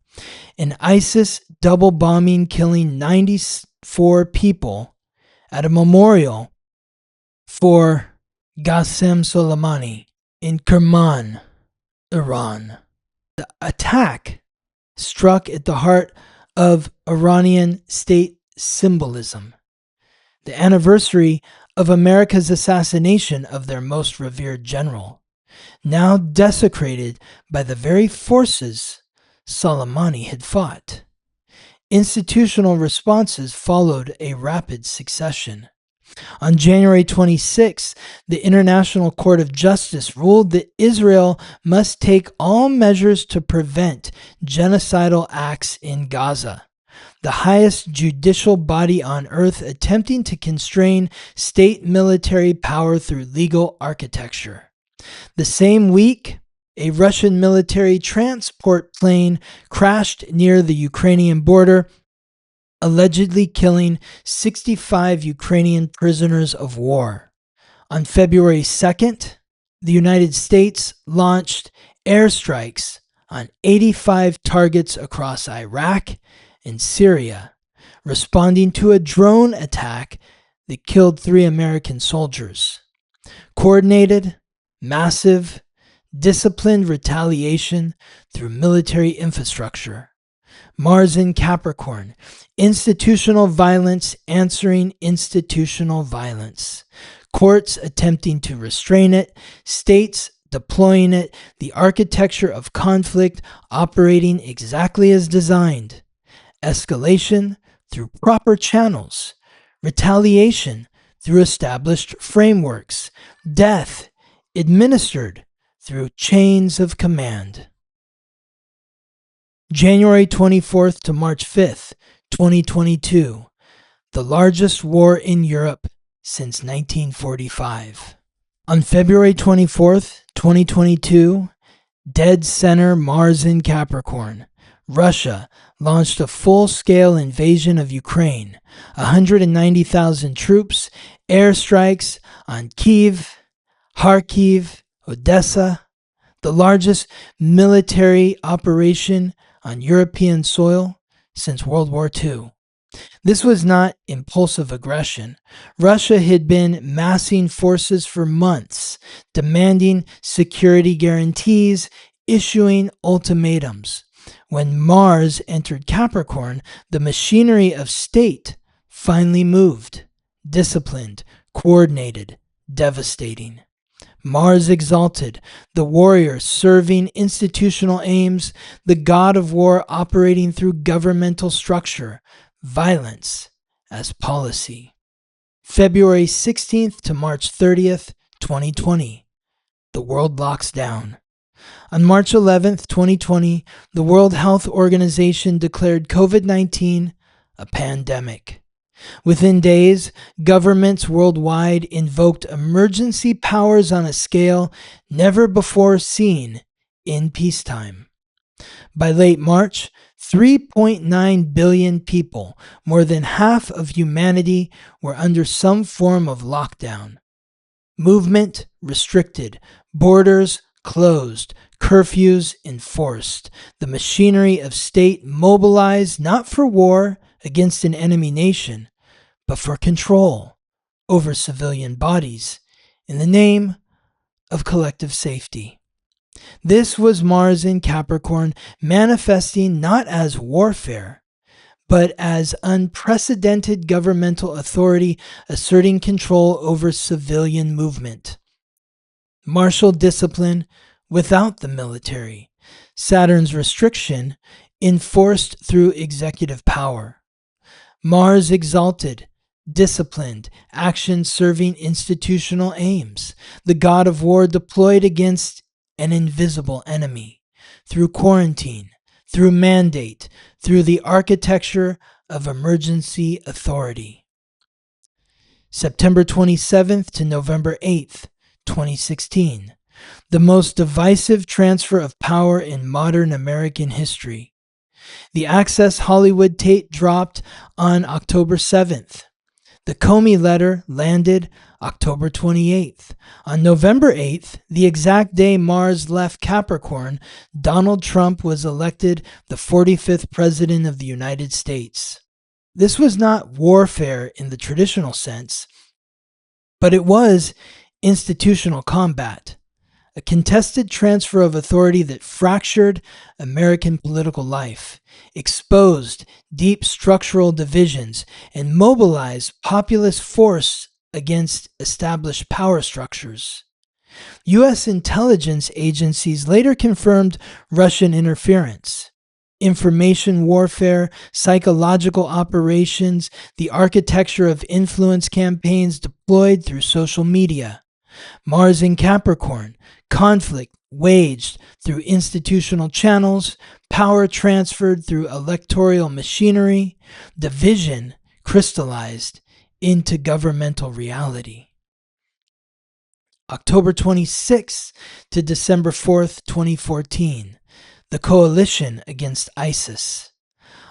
A: an ISIS double bombing killing 94 people at a memorial for Qasem Soleimani in Kerman, Iran. The attack struck at the heart of Iranian state symbolism, the anniversary of America's assassination of their most revered general, now desecrated by the very forces Soleimani had fought. Institutional responses followed a rapid succession. On January 26, the International Court of Justice ruled that Israel must take all measures to prevent genocidal acts in Gaza, the highest judicial body on earth attempting to constrain state military power through legal architecture. The same week, a Russian military transport plane crashed near the Ukrainian border, allegedly killing 65 Ukrainian prisoners of war. On February 2nd, the United States launched airstrikes on 85 targets across Iraq and Syria, responding to a drone attack that killed 3 American soldiers. Coordinated, massive, disciplined retaliation through military infrastructure. Mars in Capricorn, institutional violence answering institutional violence. Courts attempting to restrain it, states deploying it, the architecture of conflict operating exactly as designed. Escalation through proper channels. Retaliation through established frameworks. Death administered through chains of command. January 24th to March 5th, 2022. The largest war in Europe since 1945. On February 24th, 2022, dead center Mars in Capricorn, Russia launched a full-scale invasion of Ukraine. 190,000 troops, airstrikes on Kyiv, Kharkiv, Odessa, the largest military operation on European soil since World War II. This was not impulsive aggression. Russia had been massing forces for months, demanding security guarantees, issuing ultimatums. When Mars entered Capricorn, the machinery of state finally moved, disciplined, coordinated, devastating. Mars exalted, the warrior serving institutional aims, the god of war operating through governmental structure, violence as policy. February 16th to March 30th, 2020. The world locks down. On March 11th, 2020, the World Health Organization declared COVID-19 a pandemic. Within days, governments worldwide invoked emergency powers on a scale never before seen in peacetime. By late March, 3.9 billion people, more than half of humanity, were under some form of lockdown. Movement restricted, borders closed, curfews enforced, the machinery of state mobilized not for war against an enemy nation, but for control over civilian bodies in the name of collective safety. This was Mars in Capricorn manifesting not as warfare, but as unprecedented governmental authority asserting control over civilian movement. Martial discipline without the military. Saturn's restriction enforced through executive power. Mars exalted, disciplined, action serving institutional aims. The god of war deployed against an invisible enemy. Through quarantine, through mandate, through the architecture of emergency authority. September 27th to November 8th, 2016. The most divisive transfer of power in modern American history. The Access Hollywood tape dropped on October 7th. The Comey letter landed October 28th. On November 8th, the exact day Mars left Capricorn, Donald Trump was elected the 45th President of the United States. This was not warfare in the traditional sense, but it was institutional combat. A contested transfer of authority that fractured American political life, exposed deep structural divisions, and mobilized populist force against established power structures. U.S. intelligence agencies later confirmed Russian interference. Information warfare, psychological operations, the architecture of influence campaigns deployed through social media. Mars in Capricorn, conflict waged through institutional channels, power transferred through electoral machinery, division crystallized into governmental reality. October 26th to December 4th, 2014, the coalition against ISIS.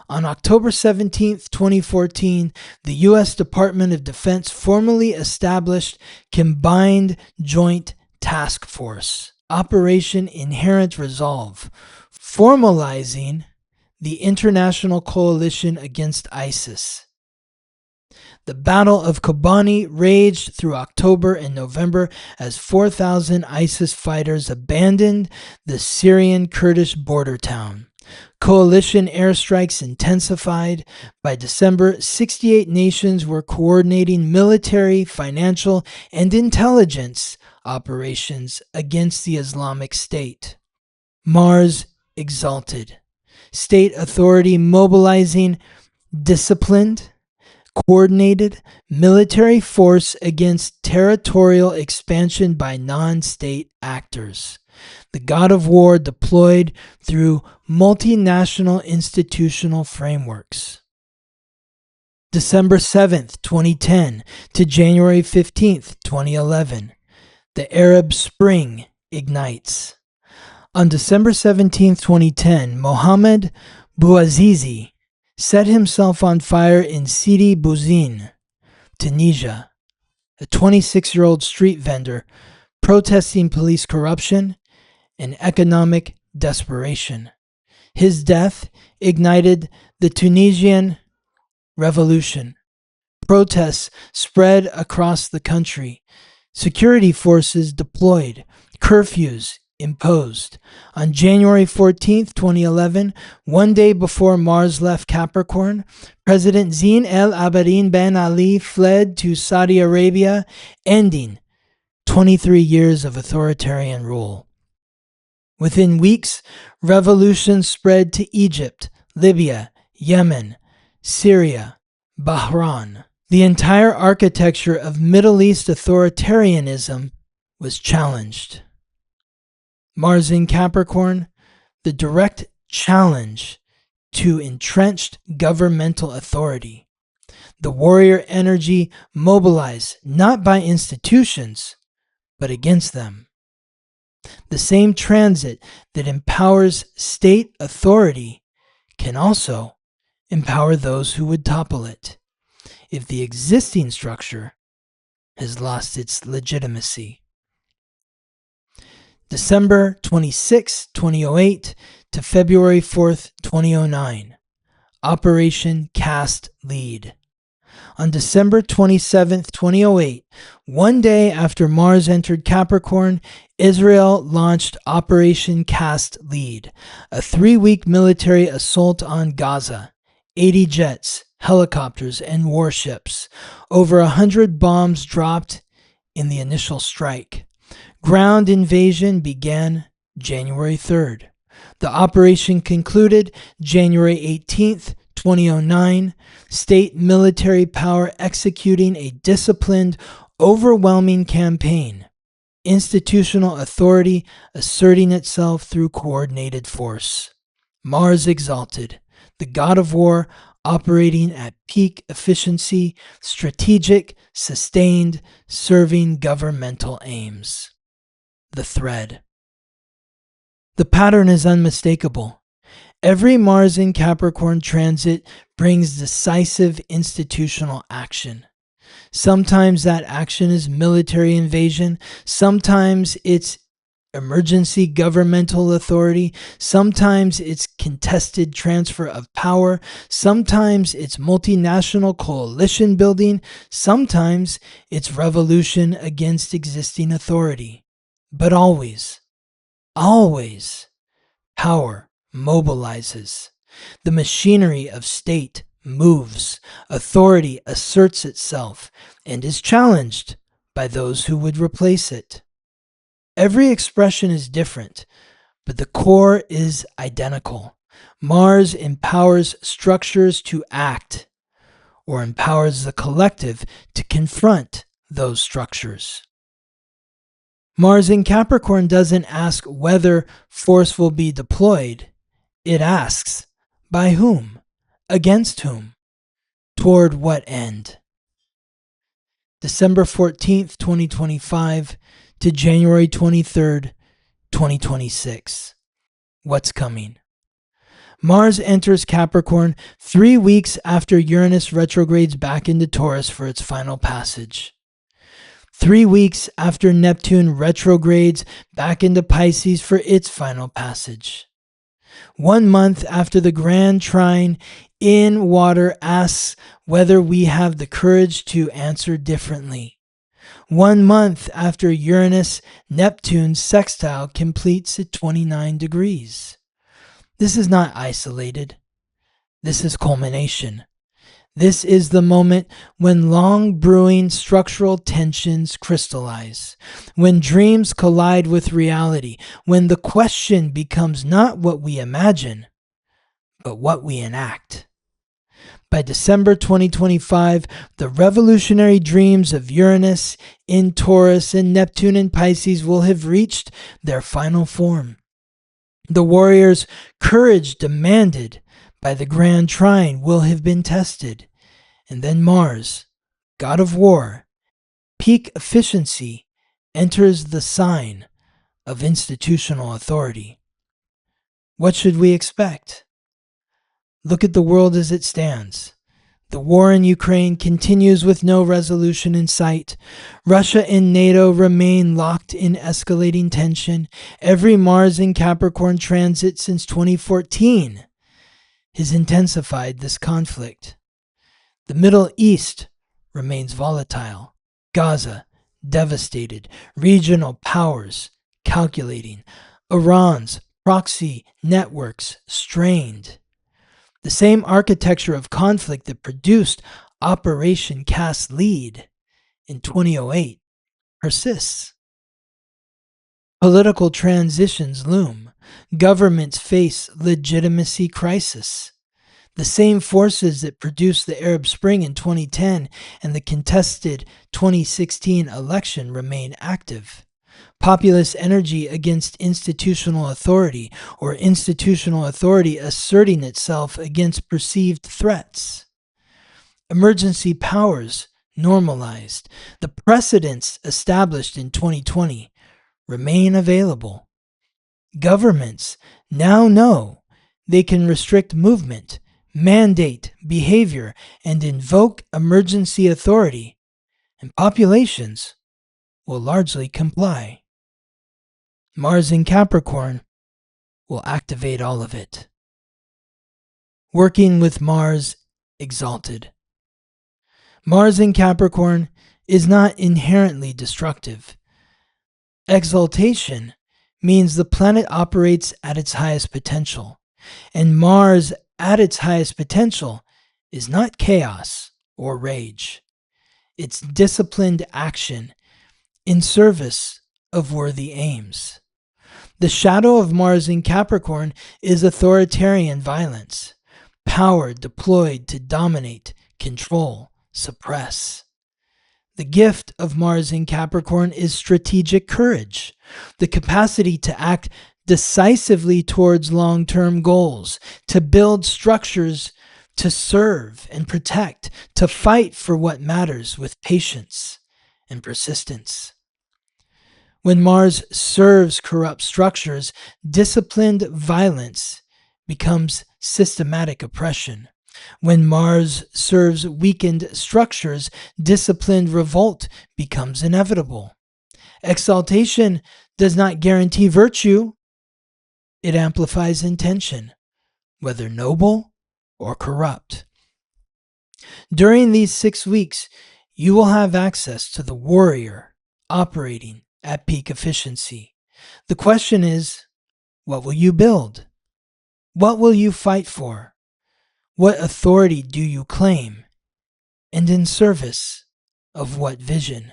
A: On October 17, 2014, the U.S. Department of Defense formally established Combined Joint Task Force, Operation Inherent Resolve, formalizing the international coalition against ISIS. The Battle of Kobani raged through October and November as 4,000 ISIS fighters abandoned the Syrian Kurdish border town. Coalition airstrikes intensified. By December, 68 nations were coordinating military, financial, and intelligence operations against the Islamic State. Mars exalted. State authority mobilizing disciplined, coordinated military force against territorial expansion by non-state actors. The god of war deployed through multinational institutional frameworks. December 7th, 2010 to January 15th, 2011. The Arab Spring ignites. On December 17, 2010, Mohammed Bouazizi set himself on fire in Sidi Bouzid, Tunisia, a 26-year-old street vendor protesting police corruption and economic desperation. His death ignited the Tunisian Revolution. Protests spread across the country. Security forces deployed. Curfews imposed. On January 14th, 2011, one day before Mars left Capricorn, President Zine El Abidine Ben Ali fled to Saudi Arabia, ending 23 years of authoritarian rule. Within weeks, revolutions spread to Egypt, Libya, Yemen, Syria, Bahrain. The entire architecture of Middle East authoritarianism was challenged. Mars in Capricorn, the direct challenge to entrenched governmental authority. The warrior energy mobilized not by institutions, but against them. The same transit that empowers state authority can also empower those who would topple it, if the existing structure has lost its legitimacy. December 26, 2008 to February 4th, 2009. Operation Cast Lead. On December 27, 2008, one day after Mars entered Capricorn, Israel launched Operation Cast Lead, a 3-week military assault on Gaza. 80 jets, helicopters, and warships. Over 100 bombs dropped in the initial strike. Ground invasion began January 3rd. The operation concluded January 18th, 2009. State military power executing a disciplined, overwhelming campaign. Institutional authority asserting itself through coordinated force. Mars exalted, the god of war operating at peak efficiency, strategic, sustained, serving governmental aims. The thread. The pattern is unmistakable. Every Mars in Capricorn transit brings decisive institutional action. Sometimes that action is military invasion. Sometimes it's emergency governmental authority. Sometimes it's contested transfer of power. Sometimes it's multinational coalition building. Sometimes it's revolution against existing authority. But always, power mobilizes. The machinery of state moves. Authority asserts itself and is challenged by those who would replace it. Every expression is different, but the core is identical. Mars empowers structures to act, or empowers the collective to confront those structures. Mars in Capricorn doesn't ask whether force will be deployed. It asks, by whom? Against whom? Toward what end? December 14th, 2025 to January 23rd, 2026. What's coming? Mars enters Capricorn 3 weeks after Uranus retrogrades back into Taurus for its final passage. 3 weeks after Neptune retrogrades back into Pisces for its final passage. 1 month after the grand trine in water asks whether we have the courage to answer differently. 1 month after Uranus-Neptune sextile completes at 29 degrees. This is not isolated. This is culmination. This is the moment when long brewing structural tensions crystallize, when dreams collide with reality, when the question becomes not what we imagine, but what we enact. By December 2025, the revolutionary dreams of Uranus in Taurus and Neptune in Pisces will have reached their final form. The warrior's courage demanded by the grand trine will have been tested. And then Mars, god of war, peak efficiency, enters the sign of institutional authority. What should we expect? Look at the world as it stands. The war in Ukraine continues with no resolution in sight. Russia and NATO remain locked in escalating tension. Every Mars in Capricorn transit since 2014 has intensified this conflict. The Middle East remains volatile. Gaza, devastated. Regional powers, calculating. Iran's proxy networks, strained. The same architecture of conflict that produced Operation Cast Lead in 2008 persists. Political transitions loom. Governments face legitimacy crisis. The same forces that produced the Arab Spring in 2010 and the contested 2016 election remain active. Populist energy against institutional authority, or institutional authority asserting itself against perceived threats. Emergency powers normalized. The precedents established in 2020 remain available. Governments now know they can restrict movement, mandate behavior, and invoke emergency authority, and populations will largely comply. Mars in Capricorn will activate all of it. Working with Mars exalted. Mars in Capricorn is not inherently destructive. Exaltation means the planet operates at its highest potential, and Mars at its highest potential is not chaos or rage. It's disciplined action in service of worthy aims. The shadow of Mars in Capricorn is authoritarian violence, power deployed to dominate, control, suppress. The gift of Mars in Capricorn is strategic courage, the capacity to act decisively towards long-term goals, to build structures to serve and protect, to fight for what matters with patience and persistence. When Mars serves corrupt structures, disciplined violence becomes systematic oppression. When Mars serves weakened structures, disciplined revolt becomes inevitable. Exaltation does not guarantee virtue. It amplifies intention, whether noble or corrupt. During these 6 weeks, you will have access to the warrior operating at peak efficiency. The question is, what will you build? What will you fight for? What authority do you claim? And in service of what vision?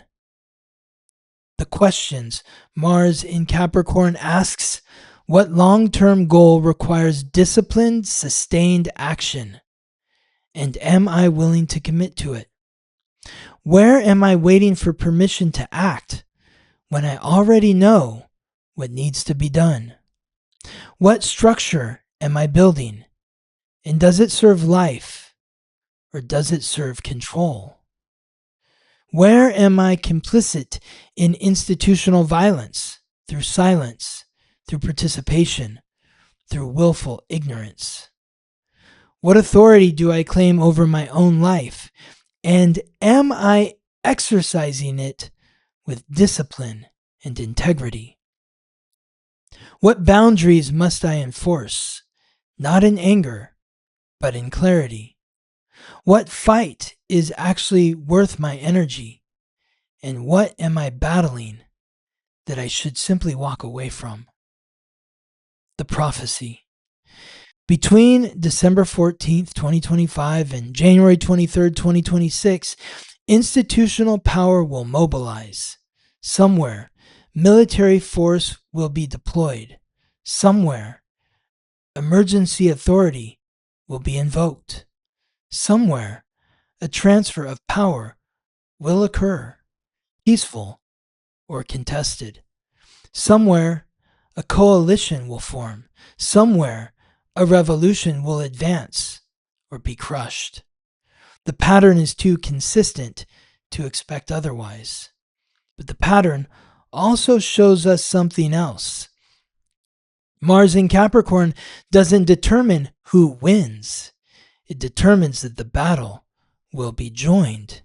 A: The questions Mars in Capricorn asks: what long-term goal requires disciplined, sustained action? And am I willing to commit to it? Where am I waiting for permission to act when I already know what needs to be done? What structure am I building? And does it serve life, or does it serve control? Where am I complicit in institutional violence, through silence, through participation, through willful ignorance? What authority do I claim over my own life? And am I exercising it with discipline and integrity? What boundaries must I enforce, not in anger, but in clarity? What fight is actually worth my energy? And what am I battling that I should simply walk away from? The prophecy. Between December 14th, 2025 and January 23rd, 2026, institutional power will mobilize. Somewhere, military force will be deployed. Somewhere, emergency authority will be invoked. Somewhere, a transfer of power will occur, peaceful or contested. Somewhere, a coalition will form. Somewhere, a revolution will advance or be crushed. The pattern is too consistent to expect otherwise. But the pattern also shows us something else. Mars in Capricorn doesn't determine who wins. it determines that the battle will be joined.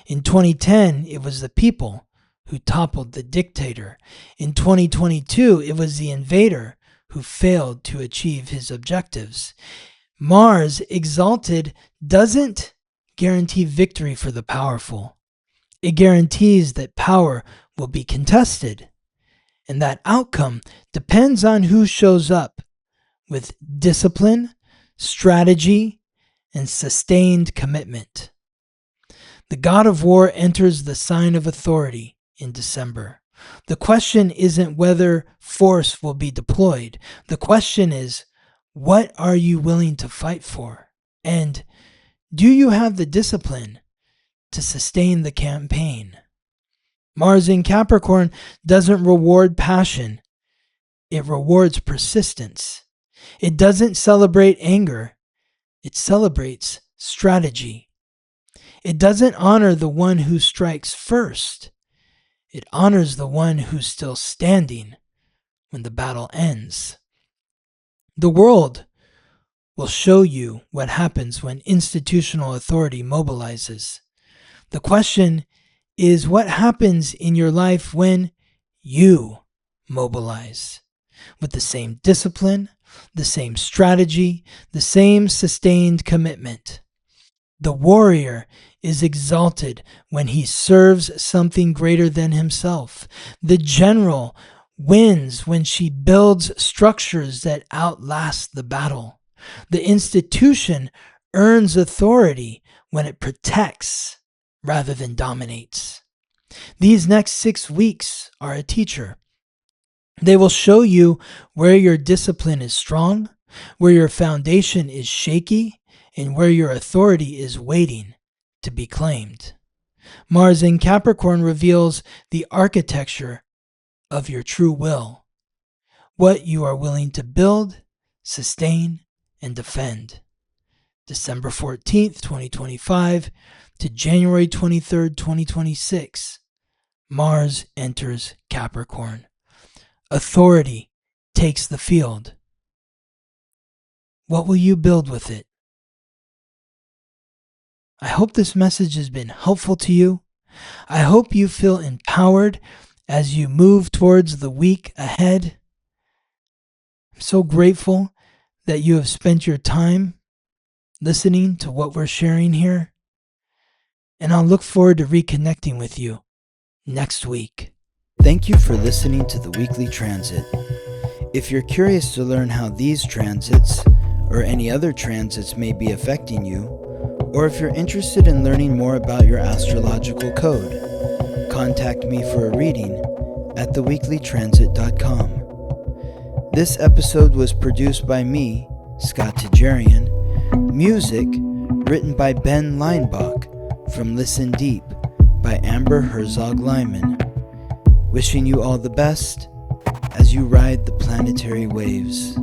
A: In 2010, it was the people who toppled the dictator. In 2022, it was the invader who failed to achieve his objectives. Mars exalted doesn't guarantee victory for the powerful. It guarantees that power will be contested, and that outcome depends on who shows up with discipline, strategy, and sustained commitment. The god of war enters the sign of authority in December. The question isn't whether force will be deployed. The question is, what are you willing to fight for? And do you have the discipline to sustain the campaign? Mars in Capricorn doesn't reward passion. It rewards persistence. It doesn't celebrate anger. It celebrates strategy. It doesn't honor the one who strikes first. It honors the one who's still standing when the battle ends. The world will show you what happens when institutional authority mobilizes. The question is, what happens in your life when you mobilize with the same discipline, the same strategy, the same sustained commitment? The warrior is exalted when he serves something greater than himself. The general wins when she builds structures that outlast the battle. The institution earns authority when it protects rather than dominates. These next 6 weeks are a teacher. They will show you where your discipline is strong, where your foundation is shaky, and where your authority is waiting to be claimed. Mars in Capricorn reveals the architecture of your true will, what you are willing to build, sustain, and defend. December 14th, 2025 to January 23rd, 2026, Mars enters Capricorn. Authority takes the field. What will you build with it? I hope this message has been helpful to you. I hope you feel empowered as you move towards the week ahead. I'm so grateful that you have spent your time listening to what we're sharing here. And I'll look forward to reconnecting with you next week. Thank you for listening to the Weekly Transit. If you're curious to learn how these transits or any other transits may be affecting you, or if you're interested in learning more about your astrological code, contact me for a reading at theweeklytransit.com. This episode was produced by me, Scott Tajarian. Music written by Ben Leinbach from Listen Deep by Amber Herzog Lyman. Wishing you all the best as you ride the planetary waves.